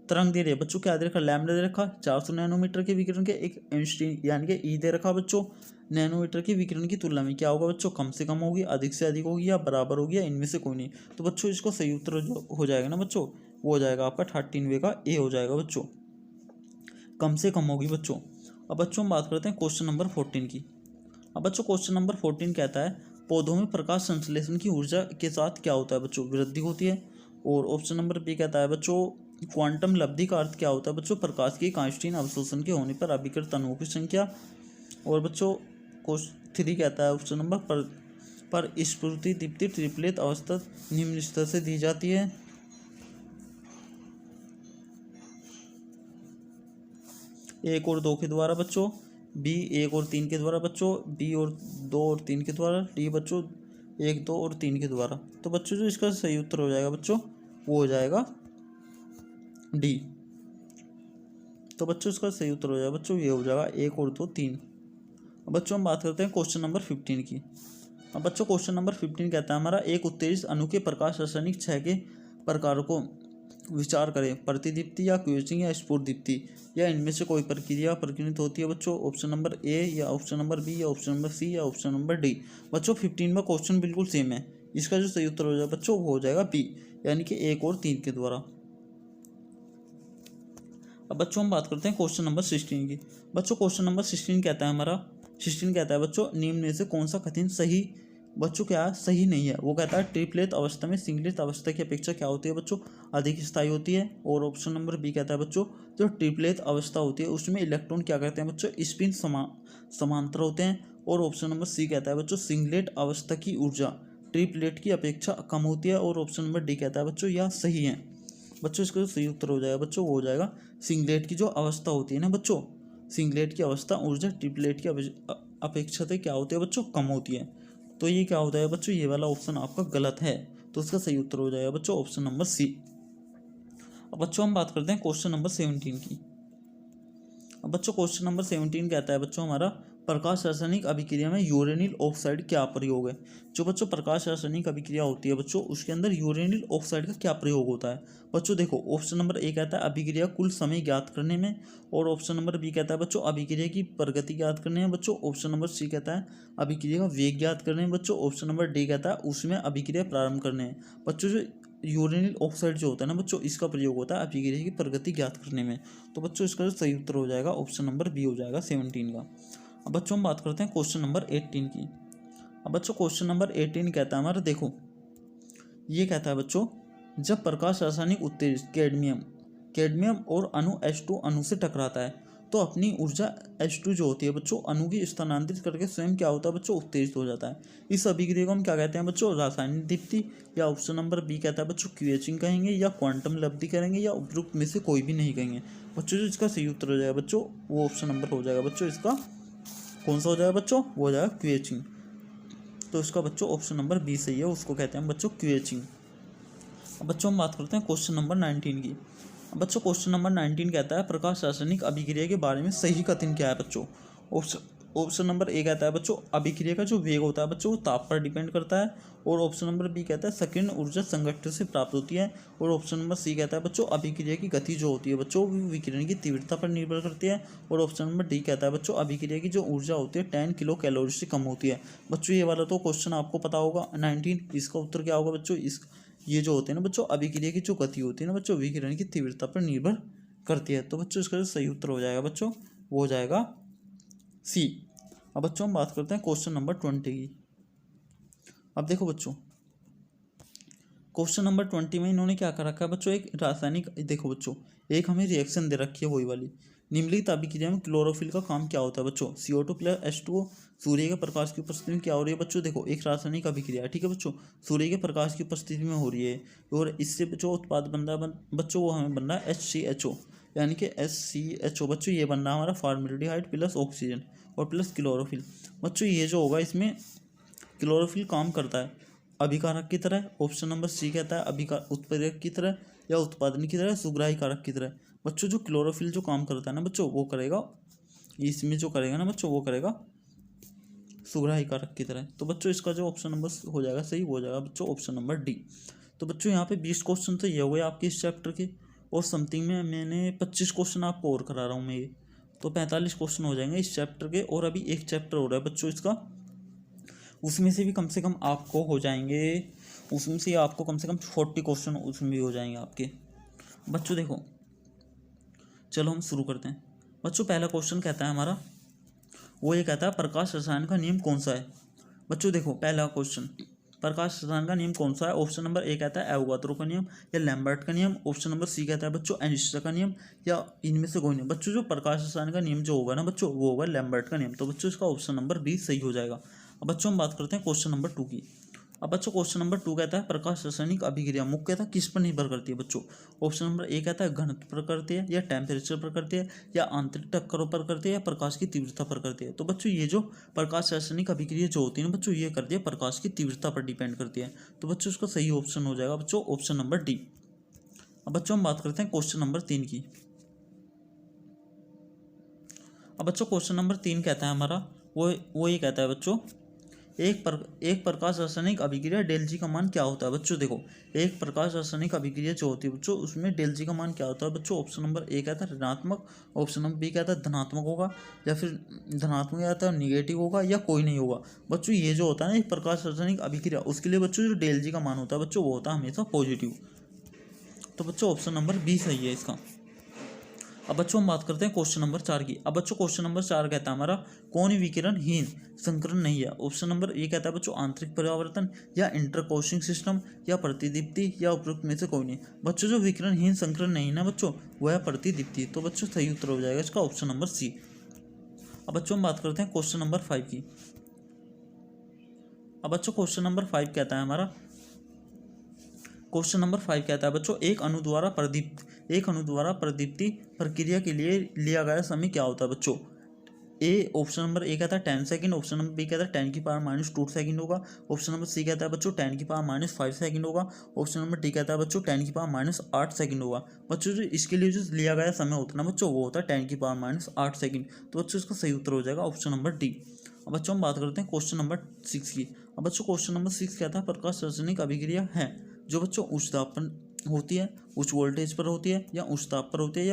तरंग दे रही है बच्चों क्या दे रखा लैम्डा दे रखा 400 नैनोमीटर के विकिरण के एक आइंस्टीन यानी कि ई दे रखा बच्चों नैनोमीटर के विकिरण की तुलना में क्या होगा बच्चों कम से कम होगी अधिक से अधिक होगी या बराबर होगी या इनमें से कोई नहीं। तो बच्चों इसको सही उत्तर जो हो जाएगा ना बच्चों वो हो जाएगा आपका 13वें का ए हो जाएगा बच्चों कम से कम होगी बच्चों। अब बच्चों हम बात करते हैं क्वेश्चन नंबर 14 की। अब बच्चों क्वेश्चन नंबर 14 कहता है पौधों में प्रकाश संश्लेषण की ऊर्जा के साथ क्या होता है बच्चों वृद्धि होती है। और ऑप्शन नंबर बी कहता है बच्चों क्वांटम लब्धि का अर्थ क्या होता है बच्चों प्रकाश की आइंस्टीन अवशोषण के होने पर अभिकृत अणुओं की संख्या। और बच्चों क्वेश्चन 3 कहता है ऑप्शन नंबर पर स्फुर्ति दीप्ति ट्रिपलेट अवस्था निम्न स्तर से दी जाती है। एक और 2 के द्वारा बच्चों बी 1 और 3 के द्वारा बच्चों बी और 2 और 3 के द्वारा डी बच्चों 1, 2 और 3 के द्वारा। तो बच्चों जो इसका सही उत्तर हो जाएगा बच्चों वो हो जाएगा डी। तो बच्चों इसका सही उत्तर हो जाएगा बच्चों ये हो जाएगा 1 और 2 3। अब बच्चों हम बात करते हैं क्वेश्चन नंबर 15 की। अब बच्चों क्वेश्चन नंबर 15 कहता है हमारा एक उत्तेजित अणु के प्रकाश रासायनिक क्षय के प्रकारों को विचार करें। प्रतिदीप्ति या क्वेचिंग या स्फुरदीप्ति या इनमें से कोई प्रक्रिया प्रक्रिया होती है बच्चों। ऑप्शन नंबर ए या ऑप्शन नंबर बी या ऑप्शन नंबर सी या ऑप्शन नंबर डी। बच्चों 15 में क्वेश्चन बिल्कुल सेम है। इसका जो सही उत्तर हो जाएगा बच्चों वो हो जाएगा बी, यानी कि 1 और 3 के द्वारा। अब बच्चों हम बात करते हैं क्वेश्चन नंबर 16 की। बच्चों क्वेश्चन नंबर 16 कहता है हमारा 16 कहता है बच्चों निम्न में से कौन सा कथन सही बच्चों क्या सही नहीं है। वो कहता है ट्रिपलेट अवस्था में सिंगलेट अवस्था की अपेक्षा क्या होती है बच्चों अधिक स्थायी होती है। और ऑप्शन नंबर बी कहता है बच्चों जो ट्रिपलेट अवस्था होती है उसमें इलेक्ट्रॉन क्या करते हैं बच्चों स्पिन समांतर होते हैं। और ऑप्शन नंबर सी कहता है बच्चों सिंगलेट अवस्था की ऊर्जा ट्रिपलेट की अपेक्षा कम होती है। और ऑप्शन नंबर डी कहता है बच्चों यह सही है। बच्चों इसका जो सही उत्तर हो जाएगा बच्चों वो हो जाएगा सिंगलेट की जो अवस्था होती है ना बच्चों, सिंगलेट की अवस्था ऊर्जा ट्रिपलेट की अपेक्षा से क्या होती है बच्चों कम होती है। तो ये क्या होता है बच्चों ये वाला ऑप्शन आपका गलत है। तो इसका सही उत्तर हो जाएगा बच्चों ऑप्शन नंबर सी। अब बच्चों हम बात करते हैं क्वेश्चन नंबर 17 की। अब बच्चों क्वेश्चन नंबर 17 कहता है बच्चों हमारा प्रकाश रासायनिक अभिक्रिया में यूरेनिल ऑक्साइड क्या प्रयोग है। जो बच्चों प्रकाश रासायनिक अभिक्रिया होती है बच्चों उसके अंदर यूरेनिल ऑक्साइड का क्या प्रयोग होता है। बच्चों देखो ऑप्शन नंबर ए कहता है अभिक्रिया कुल समय ज्ञात करने में। और ऑप्शन नंबर बी कहता है बच्चों अभिक्रिया की प्रगति ज्ञात करने में बच्चों। ऑप्शन नंबर सी कहता है अभिक्रिया का वेग ज्ञात करने में बच्चों। ऑप्शन नंबर डी कहता है उसमें अभिक्रिया प्रारंभ करने में बच्चों। जो यूरेनिल ऑक्साइड जो होता है ना बच्चों इसका प्रयोग होता है अभिक्रिया की प्रगति ज्ञात करने में। तो बच्चों इसका जो सही उत्तर हो जाएगा ऑप्शन नंबर बी हो जाएगा 17 का। अब बच्चों हम बात करते हैं क्वेश्चन नंबर 18 की। अब बच्चों क्वेश्चन नंबर 18 कहता है हमारा देखो ये कहता है बच्चों जब प्रकाश रासायनिक उत्तेजित कैडमियम और अणु H2 अणु से टकराता है तो अपनी ऊर्जा H2 जो होती है बच्चों अणु की स्थानांतरित करके स्वयं क्या होता है बच्चों उत्तेजित हो जाता है। इस अभिक्रिया को हम क्या कहते हैं बच्चों रासायनिक दीप्ति या ऑप्शन नंबर बी कहता है बच्चों क्वेचिंग कहेंगे या क्वांटम लब्धि करेंगे या उपयुक्त में से कोई भी नहीं कहेंगे। बच्चों जो इसका सही उत्तर हो जाएगा बच्चों वो ऑप्शन नंबर हो जाएगा बच्चों इसका कौन सा हो जाएगा बच्चों वो हो जाएगा क्वेचिंग। तो इसका बच्चों ऑप्शन नंबर बी सही है उसको कहते हैं बच्चों क्वेचिंग। अब बच्चों हम बात करते हैं क्वेश्चन नंबर 19 की। अब बच्चों क्वेश्चन नंबर 19 कहता है प्रकाश रासायनिक अभिक्रिया के बारे में सही कथन क्या है बच्चों। ऑप्शन नंबर ए कहता है बच्चों अभिक्रिया का जो वेग होता है बच्चों वो ताप पर डिपेंड करता है। और ऑप्शन नंबर बी कहता है संकीर्ण ऊर्जा संगठन से प्राप्त होती है। और ऑप्शन नंबर सी कहता है बच्चों अभिक्रिया की गति जो होती है बच्चों वो विकिरण की तीव्रता पर निर्भर करती है। और ऑप्शन नंबर डी कहता है बच्चों अभिक्रिया की जो ऊर्जा होती है 10 किलो कैलोरी से कम होती है। बच्चों ये वाला तो क्वेश्चन आपको पता होगा 19 इसका उत्तर क्या होगा बच्चों ये जो होते हैं ना बच्चों अभिक्रिया की जो गति होती है ना बच्चों विकिरण की तीव्रता पर निर्भर करती है। तो बच्चों इसका जो सही उत्तर हो जाएगा बच्चों वो हो जाएगा सी। अब बच्चों हम बात करते हैं क्वेश्चन नंबर 20 की। अब देखो बच्चों क्वेश्चन नंबर 20 में इन्होंने क्या कर रखा है बच्चों एक रासायनिक देखो बच्चों एक हमें रिएक्शन दे रखी है वही वाली निम्नलिखित अभिक्रिया में क्लोरोफिल का काम क्या होता है बच्चों। CO2 प्लस H2O सूर्य के प्रकाश की उपस्थिति में क्या हो रही है बच्चों। देखो एक रासायनिक अभिक्रिया है ठीक है बच्चों सूर्य के प्रकाश की उपस्थिति में हो रही है और इससे जो उत्पाद बन रहा है बच्चों वो हमें बन रहा है HCHO यानी कि SCHO बच्चों ये बन रहा है हमारा फॉर्मेल्डिहाइड प्लस ऑक्सीजन और प्लस क्लोरोफिल। बच्चों ये जो होगा इसमें क्लोरोफिल काम करता है अभिकारक की तरह। ऑप्शन नंबर सी कहता है उत्प्रेरक की तरह या उत्पादन की तरह सुग्राही कारक की तरह। बच्चों जो क्लोरोफिल जो काम करता है ना बच्चों वो करेगा इसमें जो करेगा ना बच्चों वो करेगा सुग्राही कारक की तरह। तो बच्चों इसका जो ऑप्शन नंबर हो जाएगा सही हो जाएगा बच्चों ऑप्शन नंबर डी। तो बच्चों यहाँ पे 20 क्वेश्चन तो ये हुए आपके इस चैप्टर के और समथिंग में मैंने 25 क्वेश्चन आपको और करा रहा हूँ मैं ये तो 45 क्वेश्चन हो जाएंगे इस चैप्टर के। और अभी एक चैप्टर हो रहा है बच्चों इसका उसमें से भी कम से कम आपको हो जाएंगे उसमें से आपको कम से कम 40 क्वेश्चन उसमें भी हो जाएंगे आपके। बच्चों देखो चलो हम शुरू करते हैं। बच्चों पहला क्वेश्चन कहता है हमारा वो ये कहता है प्रकाश रसायन का नियम कौन सा है। बच्चों देखो पहला क्वेश्चन प्रकाश रसायन का नियम कौन सा है। ऑप्शन नंबर ए कहता है एवोगाद्रो का नियम या लैम्बर्ट का नियम। ऑप्शन नंबर सी कहता है बच्चों एनिस्टर का नियम या इनमें से कोई नियम। बच्चों जो प्रकाश रसायन का नियम जो होगा ना बच्चों वो होगा लैम्बर्ट का नियम। तो बच्चों इसका ऑप्शन नंबर बी सही हो जाएगा। अब बच्चों हम बात करते हैं क्वेश्चन नंबर 2 की। अब बच्चों क्वेश्चन नंबर 2 कहता है प्रकाश रासायनिक अभिक्रिया मुख्यतः किस पर निर्भर करती है बच्चों। ऑप्शन नंबर ए कहता है घनत्व पर करती है, या टेम्परेचर पर करती है, या आंतरिक टक्करों पर करती है, या प्रकाश की तीव्रता पर करती है। तो बच्चों ये जो प्रकाश रासायनिक अभिक्रिया जो होती है ना बच्चों, ये करती है प्रकाश की तीव्रता पर डिपेंड करती है। तो बच्चों इसका सही ऑप्शन हो जाएगा बच्चों ऑप्शन नंबर डी। अब बच्चों हम बात करते हैं क्वेश्चन नंबर 3 की। अब बच्चों क्वेश्चन नंबर 3 कहता है हमारा वो ये कहता है बच्चों एक प्रकाश रासायनिक अभिक्रिया डेल जी का मान क्या होता है। बच्चों देखो, एक प्रकाश रासायनिक अभिक्रिया जो होती है बच्चों, उसमें डेल जी का मान क्या होता है बच्चों। ऑप्शन नंबर ए कहता है ऋणात्मक, ऑप्शन नंबर बी कहता है धनात्मक होगा, या फिर धनात्मक कहता है निगेटिव होगा, या कोई नहीं होगा। बच्चों ये जो होता है ना एक प्रकाश रासायनिक अभिक्रिया, उसके लिए बच्चों जो डेल जी का मान होता है बच्चों, वो होता है हमेशा पॉजिटिव। तो बच्चों ऑप्शन नंबर बी सही है इसका। अब बच्चों हम बात करते हैं क्वेश्चन नंबर 4 की। अब बच्चों क्वेश्चन नंबर 4 कहता है हमारा कौन विकिरणहीन संकरण नहीं है। ऑप्शन नंबर ए कहता है बच्चों आंतरिक परावर्तन, या इंटरकोशिंग सिस्टम, या प्रतिदीप्ति, या उपरोक्त में से कोई नहीं। बच्चों जो विकिरणहीन संकरण नहीं ना बच्चों, वह है प्रतिदीप्ति। तो बच्चों सही उत्तर हो जाएगा इसका ऑप्शन नंबर सी। अब बच्चों हम बात करते हैं क्वेश्चन नंबर 5 की। अब बच्चों क्वेश्चन नंबर 5 कहता है हमारा क्वेश्चन नंबर 5 कहता है बच्चों एक अणु द्वारा प्रदीप्ति प्रक्रिया के लिए लिया गया समय क्या होता है बच्चों। ए ऑप्शन नंबर ए कहता है 10 सेकंड, ऑप्शन नंबर बी कहता है 10 की पावर -2 सेकंड होगा, ऑप्शन नंबर सी कहता है बच्चों 10 की पावर -5 सेकंड होगा, ऑप्शन नंबर डी कहता है बच्चों 10 की पावर -8 सेकंड होगा। बच्चों जो इसके लिए जो लिया गया समय होता है ना बच्चों, वो होता है 10 की पावर -8 सेकंड। तो बच्चों इसका सही उत्तर हो जाएगा ऑप्शन नंबर डी। अब बच्चों हम बात करते हैं क्वेश्चन नंबर 6 की। अब बच्चों क्वेश्चन नंबर 6 कहता है प्रकाश रासायनिक अभिक्रिया है जो बच्चों उच्च दाब पर होती है, उच्च वोल्टेज पर होती है, या उच्च ताप पर होती है,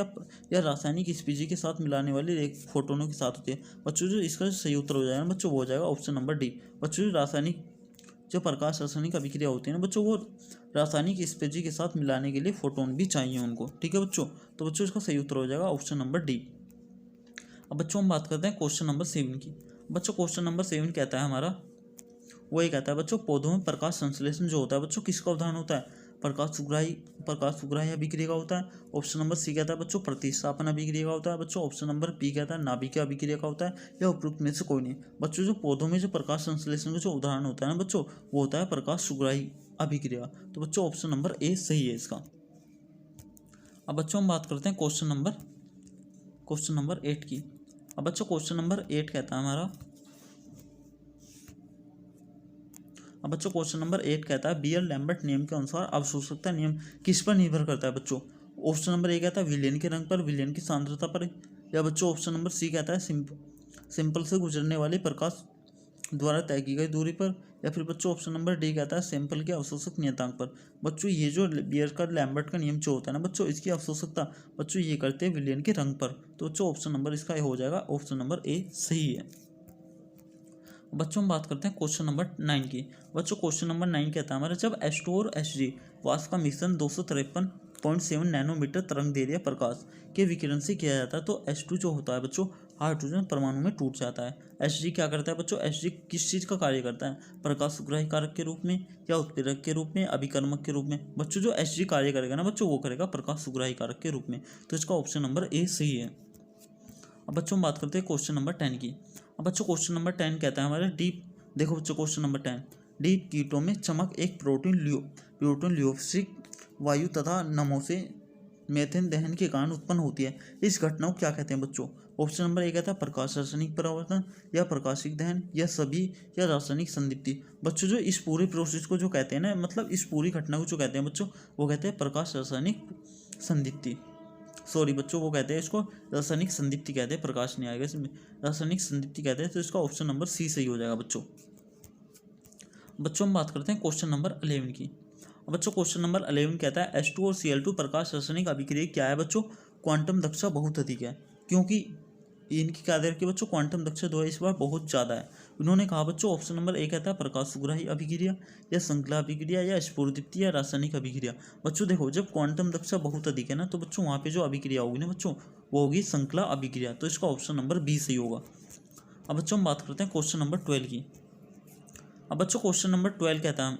या रासायनिक स्पीजी के साथ मिलाने वाले एक फोटोनों के साथ होती है। बच्चों जो इसका सही उत्तर हो जाएगा बच्चों, वो हो जाएगा ऑप्शन नंबर डी। बच्चों जो प्रकाश रासायनिक अभिक्रिया होती है ना बच्चों, वो रासायनिक स्पीजी के साथ मिलाने के लिए फोटोन भी चाहिए उनको, ठीक है बच्चों। तो बच्चों इसका सही उत्तर हो जाएगा ऑप्शन नंबर डी। अब बच्चों हम बात करते हैं क्वेश्चन नंबर 7 की। बच्चों क्वेश्चन नंबर 7 कहता है हमारा वो ये कहता है बच्चों पौधों में प्रकाश संश्लेषण जो होता है बच्चों किसका उदाहरण होता है। प्रकाश सुग्राही अभिक्रिया का होता है। ऑप्शन नंबर सी कहता है बच्चों प्रतिस्थापन अभिक्रिया का होता है बच्चों। ऑप्शन नंबर बी कहता है नाभिकीय अभिक्रिया का होता है, या उपरोक्त में से कोई नहीं। बच्चों जो पौधों में जो प्रकाश संश्लेषण का जो उदाहरण होता है ना बच्चों, वो होता है प्रकाश सुग्राही अभिक्रिया। तो बच्चों ऑप्शन नंबर ए सही है इसका। अब बच्चों हम बात करते हैं क्वेश्चन नंबर 8 की। अब बच्चों क्वेश्चन नंबर 8 कहता है हमारा अब बच्चों क्वेश्चन नंबर 8 कहता है बियर लैम्बर्ट नियम के अनुसार अवशोषकता नियम किस पर निर्भर करता है बच्चों। ऑप्शन नंबर ए कहता है विलयन के रंग पर, विलयन की सांद्रता पर, या बच्चों ऑप्शन नंबर सी कहता है सिंपल से गुजरने वाले प्रकाश द्वारा तय की गई दूरी पर, या फिर बच्चों ऑप्शन नंबर डी कहता है सैंपल के अवशोषक नियतांक पर। बच्चों ये जो बियर का लैम्बर्ट का नियम जो होता है ना बच्चों, इसकी अवशोषकता बच्चों ये करते हैं विलयन के रंग पर। तो बच्चों ऑप्शन नंबर इसका हो जाएगा ऑप्शन नंबर ए सही है। बच्चों हम बात करते हैं क्वेश्चन नंबर 9 की। बच्चों क्वेश्चन नंबर 9 कहता है हमारा जब H2 और Hg वाष्प का मिश्रण 253.7 नैनोमीटर तरंग दैर्ध्य प्रकाश के विकिरण से किया जाता है, तो H2 जो होता है बच्चों हाइड्रोजन परमाणु में टूट जाता है। Hg क्या करता है बच्चों, Hg किस चीज़ का कार्य करता है, प्रकाश सुग्राही कारक के रूप में, या उत्प्रेरक के रूप में, अभिकर्मक के रूप में। बच्चों जो Hg कार्य करेगा ना बच्चों, वो करेगा प्रकाश सुग्राही कारक के रूप में। तो इसका ऑप्शन नंबर ए सही है। अब बच्चों हम बात करते हैं क्वेश्चन नंबर 10 की। अब बच्चों क्वेश्चन नंबर 10 कहता है हमारे देखो बच्चों क्वेश्चन नंबर 10 डीप कीटों में चमक एक प्रोटीन लियोफिलिक वायु तथा नमों से मेथेन दहन के कारण उत्पन्न होती है। इस घटना को क्या कहते हैं बच्चों। ऑप्शन नंबर ए कहता है प्रकाश रासायनिक परावर्तन, या प्रकाशिक दहन, या सभी, या रासायनिक संदीप्ति। बच्चों जो इस पूरे प्रोसेस को जो कहते हैं ना, मतलब इस पूरी घटना को जो कहते हैं बच्चों, वो कहते हैं प्रकाश रासायनिक संदीप्ति। सॉरी बच्चों, वो कहते हैं इसको रासायनिक संदीप्ति कहते हैं, प्रकाश नहीं आएगा इसमें, रासायनिक संदीप्ति कहते हैं। तो इसका ऑप्शन नंबर सी सही हो जाएगा बच्चों। हम बात करते हैं क्वेश्चन नंबर 11 की। बच्चों क्वेश्चन नंबर 11 कहता है H2 और Cl2 प्रकाश रासायनिक अभिक्रिया क्या है बच्चों, क्वांटम दक्षता बहुत अधिक है। क्योंकि इनकी क्या दे रखी है बच्चों, क्वांटम दक्षता जो है इस बार बहुत ज़्यादा है। उन्होंने कहा बच्चों ऑप्शन नंबर ए कहता है प्रकाश सुग्राही अभिक्रिया, या श्रृंखला अभिक्रिया, या स्फुरदीप्ति, या रासायनिक अभिक्रिया। बच्चों देखो जब क्वांटम दक्षता बहुत अधिक है ना, तो बच्चों वहाँ पे जो अभिक्रिया होगी ना बच्चों, वो होगी श्रृंखला अभिक्रिया। तो इसका ऑप्शन नंबर बी सही होगा। अब बच्चों हम बात करते हैं क्वेश्चन नंबर 12 की। अब बच्चों क्वेश्चन नंबर 12 कहता है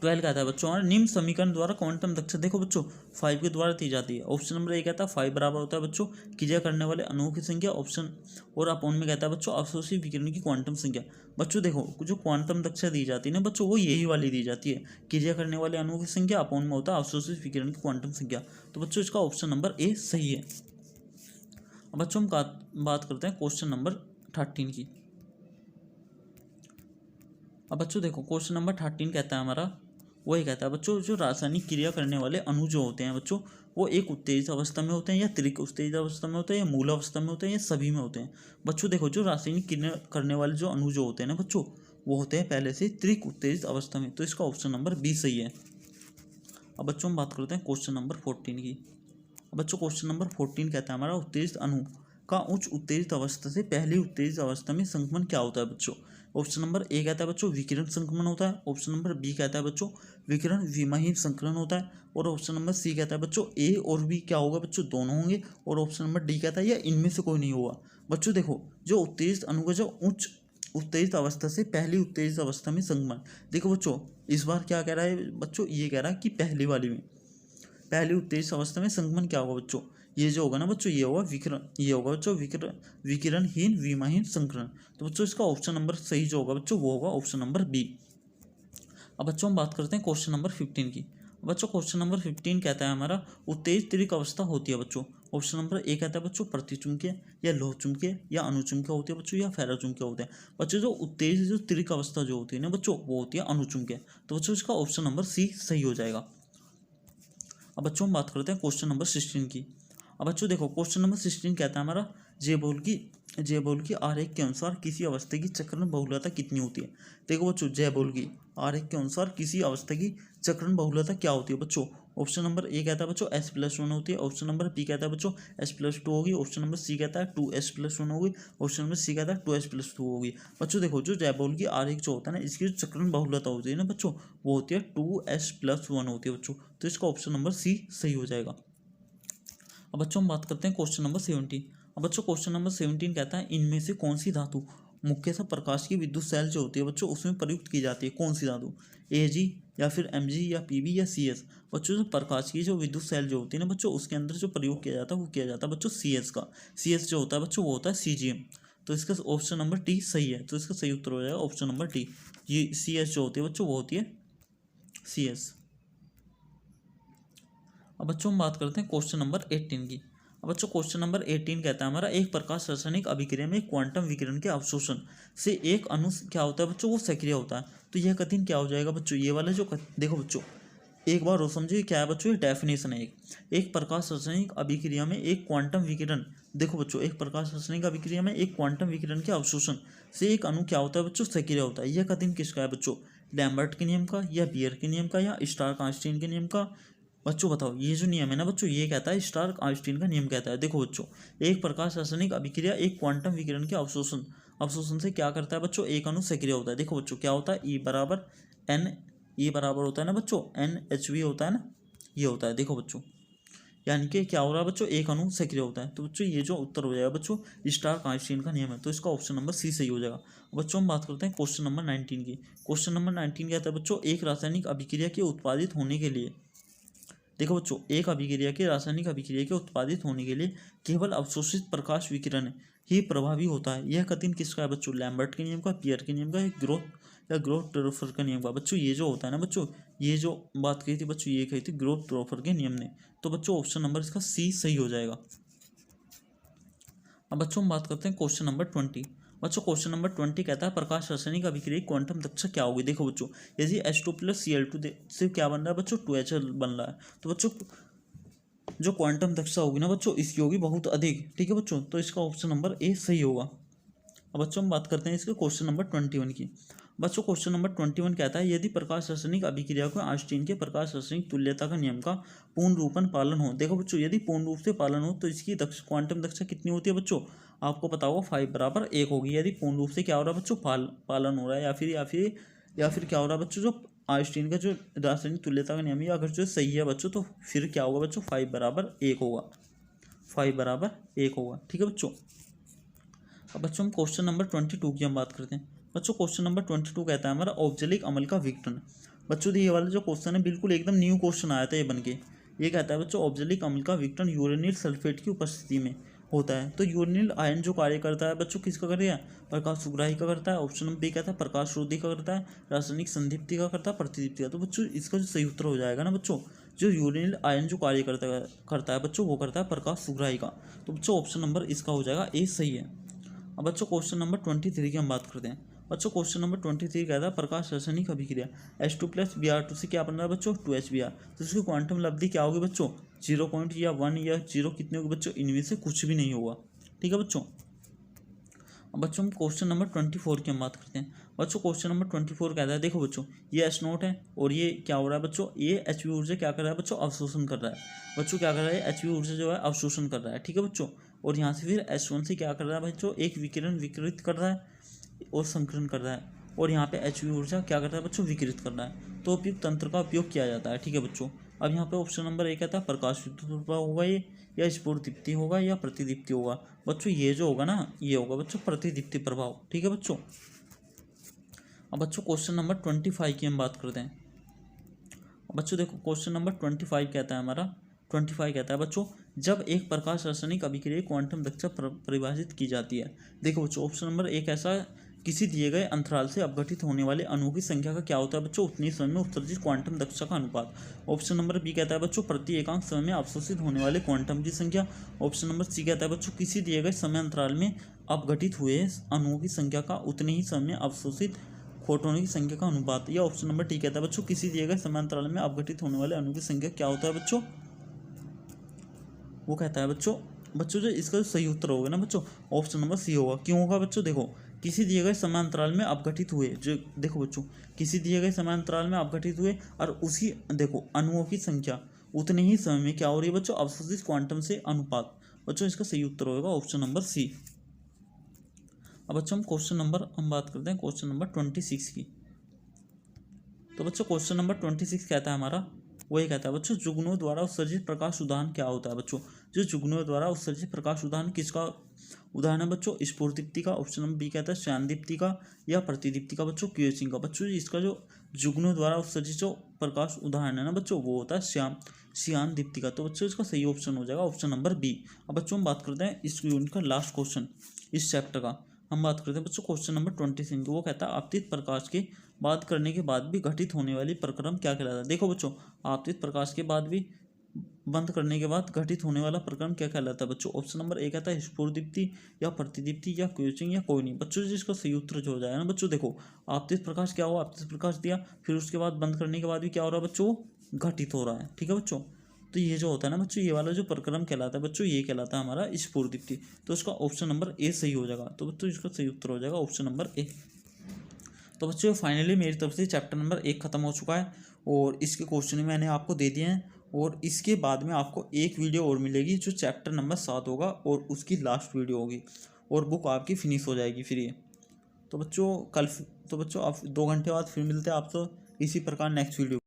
12 कहता है बच्चों हमारा निम्न समीकरण द्वारा क्वांटम दक्षता देखो बच्चों 5 के द्वारा दी जाती है। ऑप्शन नंबर ए कहता है 5 बराबर होता है बच्चों क्रिया करने वाले अणुओं की संख्या, ऑप्शन और अपॉन में कहता है बच्चों अवशोषित विकिरण की क्वांटम संख्या। बच्चों देखो जो क्वांटम दक्षता दी जाती है ना बच्चों वो यही वाली दी जाती है, क्रिया करने वाले अणुओं की संख्या अपॉन में होता है अवशोषित विकिरण की क्वांटम संख्या। तो बच्चों इसका ऑप्शन नंबर ए सही है। अब बच्चों हम बात करते हैं क्वेश्चन नंबर 13 की। अब बच्चों देखो क्वेश्चन नंबर 13 कहता है हमारा, वही कहता है बच्चों जो रासायनिक क्रिया करने वाले अणु जो होते हैं बच्चों वो एक उत्तेजित अवस्था में होते हैं या त्रिक उत्तेजित अवस्था में होते हैं या मूल अवस्था में होते हैं या सभी में होते हैं। बच्चों देखो जो रासायनिक क्रिया करने वाले जो अणु जो होते हैं ना बच्चों वो होते हैं पहले से त्रिक उत्तेजित अवस्था में, तो इसका ऑप्शन नंबर बी सही है। अब बच्चों हम बात करते हैं क्वेश्चन नंबर 14 की। अब बच्चों क्वेश्चन नंबर 14 कहता है हमारा उत्तेजित अणु का उच्च उत्तेजित अवस्था से पहली उत्तेजित अवस्था में संक्रमण क्या होता है बच्चों। ऑप्शन नंबर ए कहता है बच्चों विकिरण संक्रमण होता है, ऑप्शन नंबर बी कहता है बच्चों विकिरण विमाहीन संक्रमण होता है, और ऑप्शन नंबर सी कहता है बच्चों ए और बी क्या होगा बच्चों दोनों होंगे, और ऑप्शन नंबर डी कहता है या इनमें से कोई नहीं होगा। बच्चों देखो जो उत्तेजित अणु का जो उच्च उत्तेजित अवस्था से पहली उत्तेजित अवस्था में संक्रमण, देखो बच्चों इस बार क्या कह रहा है बच्चों, ये कह रहा है कि पहली वाली में पहली उत्तेजित अवस्था में संक्रमण क्या होगा बच्चों, ये जो होगा ना बच्चों ये होगा विकिरण, ये होगा बच्चों विकिरणहीन विमाहीन संक्रमण। तो बच्चों इसका ऑप्शन नंबर सही जो होगा बच्चों वो होगा ऑप्शन नंबर बी। अब बच्चों हम बात करते हैं क्वेश्चन नंबर 15 की। बच्चों क्वेश्चन नंबर 15 कहता है हमारा उत्तेजित त्रिक अवस्था होती है बच्चों। ऑप्शन नंबर ए कहता है बच्चों प्रतिचुंबकीय या लोह चुंबकीय या अनुचुंबकीय होती है बच्चों या फेरोचुंबकीय होते हैं। बच्चों जो उत्तेजित जो त्रिक अवस्था जो होती है ना बच्चों वो होती है अनुचुंबकीय, तो बच्चों इसका ऑप्शन नंबर सी सही हो जाएगा। अब बच्चों हम बात करते हैं क्वेश्चन नंबर 16 की। अब बच्चों देखो क्वेश्चन नंबर 16 कहता है हमारा जयबोल की आरेख के अनुसार किसी अवस्था की चक्रण बहुलता कितनी होती है। देखो बच्चों जयबोल की आरेख के अनुसार किसी अवस्था की चक्रण बहुलता क्या होती है बच्चों। ऑप्शन नंबर ए कहता है बच्चों S+1 होती है, ऑप्शन नंबर बी कहता है बच्चों S+2 होगी, ऑप्शन नंबर सी कहता है 2S+1 होगी, ऑप्शन नंबर सी कहता है 2S+2 होगी। बच्चों देखो जो जयबोल की आरेख जो होता है ना इसकी जो चक्रण बहुलता होती है ना बच्चों वो होती है 2S+1 होती है बच्चों, तो इसका ऑप्शन नंबर सी सही हो जाएगा। अब बच्चों हम बात करते हैं क्वेश्चन नंबर 17। अब बच्चों क्वेश्चन नंबर 17 कहता है इनमें से कौन सी धातु मुख्यतः प्रकाश की विद्युत सेल जो होती है बच्चों उसमें प्रयुक्त की जाती है, कौन सी धातु Ag या फिर Mg या Pb या Cs। बच्चों जो प्रकाश की जो विद्युत सेल जो होती है ना बच्चों उसके अंदर जो प्रयोग किया जाता है वो किया जाता है बच्चों Cs का। Cs जो होता है बच्चों वो होता है Cgm, तो इसका ऑप्शन नंबर टी सही है, तो इसका सही उत्तर हो जाएगा ऑप्शन नंबर टी। ये Cs जो होती है बच्चों वो होती है Cs। अब बच्चों हम बात करते हैं क्वेश्चन नंबर 18 की। अब बच्चों क्वेश्चन नंबर 18 कहता है हमारा एक प्रकाश रासायनिक अभिक्रिया में क्वांटम विकिरण के अवशोषण से एक अणु क्या होता है बच्चों वो सक्रिय होता है, तो यह कथन क्या हो जाएगा बच्चों, ये वाला जो देखो बच्चों एक बार और समझिए क्या है बच्चों, ये डेफिनेशन है एक प्रकाश रासायनिक अभिक्रिया में एक क्वांटम विकिरण, देखो बच्चों एक प्रकाश रासायनिक अभिक्रिया में एक क्वांटम विकिरण के अवशोषण से एक अणु क्या होता है बच्चों सक्रिय होता है। यह कथन किसका है बच्चों, लैम्बर्ट के नियम का या बियर के नियम का या स्टार्क-आइंस्टीन के नियम का। बच्चों बताओ ये जो नियम है ना बच्चों ये कहता है स्टार्क-आइंस्टीन का नियम कहता है। देखो बच्चों एक प्रकाश रासायनिक अभिक्रिया एक क्वांटम विकिरण के अवशोषण से क्या करता है बच्चों, एक अणु सक्रिय होता है। देखो बच्चों क्या होता है E बराबर होता है ना बच्चों NHV होता है ना, ये होता है। देखो बच्चों यानी कि क्या हो रहा है बच्चों, एक अणु सक्रिय होता है, तो बच्चों ये जो उत्तर हो जाएगा बच्चों स्टार्क-आइंस्टीन का नियम है, तो इसका ऑप्शन नंबर सी सही हो जाएगा। बच्चों हम बात करते हैं क्वेश्चन नंबर 19 की। क्वेश्चन नंबर 19 कहता है बच्चों एक रासायनिक अभिक्रिया के उत्पादित होने के लिए, देखो बच्चों एक अभिक्रिया के रासायनिक अभिक्रिया के उत्पादित होने के लिए केवल अवशोषित प्रकाश विकिरण ही प्रभावी होता है। यह कथन किसका है बच्चों, लैम्बर्ट के नियम का, पियर के नियम का, ग्रोथ-ट्रोफर का नियम का। बच्चों ये जो होता है ना बच्चों ये जो बात कही थी बच्चों ये कही थी ग्रोथ-ट्रोफर के नियम ने, तो बच्चों ऑप्शन नंबर इसका सी सही हो जाएगा। अब बच्चों हम बात करते हैं क्वेश्चन नंबर 20। बच्चों क्वेश्चन नंबर 20 कहता है प्रकाश रासायनिक अभिक्रिया की क्वांटम दक्षता क्या होगी। देखो बच्चों यदि H2+Cl2 से क्या बन रहा है बच्चों 2Hl बन रहा है, तो बच्चों जो क्वांटम दक्षता होगी ना बच्चों इसकी होगी बहुत अधिक, ठीक है बच्चों, तो इसका ऑप्शन नंबर ए सही होगा। अब बच्चों हम बात करते हैं इसके क्वेश्चन नंबर 21 की। बच्चों क्वेश्चन नंबर 21 कहता है यदि प्रकाश रासायनिक अभिक्रिया को आइंस्टीन के प्रकाश रासायनिक तुल्यता का नियम का पूर्ण रूपन पालन हो। देखो बच्चों यदि पूर्ण रूप से पालन हो तो इसकी क्वांटम दक्षता कितनी होती है बच्चों, आपको पता होगा 5 बराबर 1 होगी। यदि पूर्ण रूप से क्या हो रहा है बच्चों पालन हो रहा है या फिर क्या हो रहा है बच्चों जो आइंस्टीन का जो रासायनिक तुल्यता का नियम है अगर जो सही है बच्चों तो फिर क्या होगा बच्चों 5 बराबर 1 होगा, 5 बराबर 1 होगा, ठीक है बच्चों। अब बच्चों हम क्वेश्चन नंबर 22 की हम बात करते हैं। बच्चों क्वेश्चन नंबर 22 कहता है हमारा औपचारिक अम्ल का विघटन बच्चों ये वाला जो क्वेश्चन है बिल्कुल एकदम न्यू क्वेश्चन आया था ये बन के। ये कहता है बच्चों ऑक्जेलिक अम्ल का विघटन यूरेनिल सल्फेट की उपस्थिति में होता है। तो यूरेनिल आयन जो कार्य करता है बच्चों किसका करता है, प्रकाश सुग्राही का करता है। ऑप्शन नंबर बी कहता है प्रकाश रोधी का करता है, रासायनिक संदीप्ति का करता है, प्रतिदीप्ति का। तो बच्चों इसका जो सही उत्तर हो जाएगा ना बच्चों, जो यूरेनिल आयन जो कार्य करता है बच्चों वो करता है प्रकाश सुग्राही का। तो बच्चों ऑप्शन नंबर इसका हो जाएगा ए सही है। अब बच्चों क्वेश्चन नंबर 23 की हम बात करते हैं। बच्चों क्वेश्चन नंबर 23 कहता है प्रकाश रासायनिक अभिक्रिया H2+Br2 से क्या बन रहा है बच्चों 2HBr। तो इसकी क्वांटम लब्धि क्या होगी बच्चों 0 पॉइंट या 1 या 0 कितने होगी बच्चों, इनमें से कुछ भी नहीं होगा। ठीक है बच्चों। अब बच्चों हम क्वेश्चन नंबर 24 की हम बात करते हैं। बच्चों क्वेश्चन नंबर 24 कहता है देखो बच्चों ये H0 है और ये क्या हो रहा है बच्चों, ये Hv ऊर्जा क्या कर रहा है बच्चों, अवशोषण कर रहा है। बच्चों क्या कर रहा है, Hv ऊर्जा जो है अवशोषण कर रहा है। ठीक है बच्चों। और यहाँ से फिर H1 से क्या कर रहा है बच्चों, एक विकिरण विकिरित कर रहा है और संकरण कर रहा है। और यहाँ पे Hv ऊर्जा क्या कर रहा है बच्चों, विकिरित कर रहा है। तो उपयुक्त तंत्र का उपयोग किया जाता है। ठीक है बच्चों। अब यहाँ पे ऑप्शन नंबर ए कहता है प्रकाश विद्युत प्रभाव होगा ये, या स्फुरदीप्ति होगा, या प्रतिदीप्ति होगा। बच्चों ये जो होगा ना ये होगा बच्चों प्रतिदीप्ति प्रभाव। ठीक है बच्चों। अब बच्चों क्वेश्चन नंबर 25 की हम बात करते हैं। बच्चों देखो क्वेश्चन नंबर 25 कहता है हमारा, 25 कहता है बच्चों जब एक प्रकाश रासायनिक अभिक्रिया क्वांटम दक्षता परिभाषित की जाती है। देखो बच्चों ऑप्शन नंबर एक ऐसा किसी दिए गए अंतराल से अपघटित होने वाले अणुओं की संख्या का क्या होता है बच्चों, उतनी समय में उत्सर्जित क्वांटम दक्षता का अनुपात। ऑप्शन नंबर बी कहता है बच्चों प्रति एकांक समय में अवशोषित होने वाले क्वांटम की संख्या। ऑप्शन नंबर सी कहता है बच्चों किसी दिए गए समय अंतराल में अपघटित हुए अणुओं की संख्या का उतने ही समय में अवशोषित फोटोनों की संख्या का अनुपात। या ऑप्शन नंबर टी कहता है बच्चों किसी दिए गए समय अंतराल में अपघटित होने वाले अणुओं की संख्या क्या होता है बच्चों, वो कहता है बच्चों जो इसका जो सही उत्तर होगा ना बच्चों ऑप्शन नंबर सी होगा। क्यों होगा बच्चों, देखो किसी दिए गए समय अंतराल में अपघटित हुए, जो देखो बच्चों किसी दिए गए समय अंतराल में अपघटित हुए और उसी देखो अणुओं की संख्या उतने ही समय में क्या हो रही है बच्चों, अवशोषित क्वांटम से अनुपात। बच्चों इसका सही उत्तर होगा ऑप्शन नंबर सी। अब बच्चों हम बात करते हैं क्वेश्चन नंबर 26 की। तो बच्चों क्वेश्चन नंबर 26 कहता है हमारा, वही कहता है बच्चों जुग्नों द्वारा उत्सर्जित प्रकाश उदाहरण क्या होता है। बच्चों जो जुग्नों द्वारा उत्सर्जित प्रकाश उदाहरण किसका उदाहरण है बच्चों, स्फुरदीप्ति का। ऑप्शन नंबर बी कहता है श्यानदीप्ति का, या प्रतिदीप्ति का बच्चों, क्यूएचिंग का। बच्चों इसका जो जुग्नों द्वारा उत्सर्जित जो प्रकाश उदाहरण है ना बच्चों वो होता है श्यान दीप्ति का। तो बच्चों इसका सही ऑप्शन हो जाएगा ऑप्शन नंबर बी। अब बच्चों हम बात करते हैं इस यूनिट का लास्ट क्वेश्चन इस चैप्टर का। हम बात करते हैं बच्चों क्वेश्चन नंबर 26। वो कहता है आपतित प्रकाश के बाद करने के बाद भी घटित होने वाली प्रक्रम क्या कहलाता है। देखो बच्चों आपतित प्रकाश के बाद भी बंद करने के बाद घटित होने वाला प्रक्रम क्या कहलाता है बच्चों। ऑप्शन नंबर ए कहता है स्फुरदीप्ति, या प्रतिदीप्ति, या क्यूचिंग, या कोई नहीं। बच्चों जिसका सही उत्तर जो हो जाएगा ना बच्चों, देखो आपतित प्रकाश क्या हुआ, आपतित प्रकाश दिया, फिर उसके बाद बंद करने के बाद भी क्या हो रहा है बच्चों, घटित हो रहा है। ठीक है बच्चों। तो ये जो होता है ना बच्चों, ये वाला जो प्रक्रम कहलाता है बच्चों, ये कहलाता है हमारा स्फुरदीप्ति। तो इसका ऑप्शन नंबर ए सही हो जाएगा। तो बच्चों इसका सही उत्तर हो जाएगा ऑप्शन नंबर ए। तो बच्चों फाइनली मेरी तरफ से चैप्टर नंबर 1 खत्म हो चुका है और इसके क्वेश्चन मैंने आपको दे दिए हैं। और इसके बाद में आपको एक वीडियो और मिलेगी जो चैप्टर नंबर 7 होगा और उसकी लास्ट वीडियो होगी और बुक आपकी फिनिश हो जाएगी फिर ये। तो बच्चों आप 2 घंटे बाद फिर मिलते हैं आपसे इसी प्रकार नेक्स्ट वीडियो।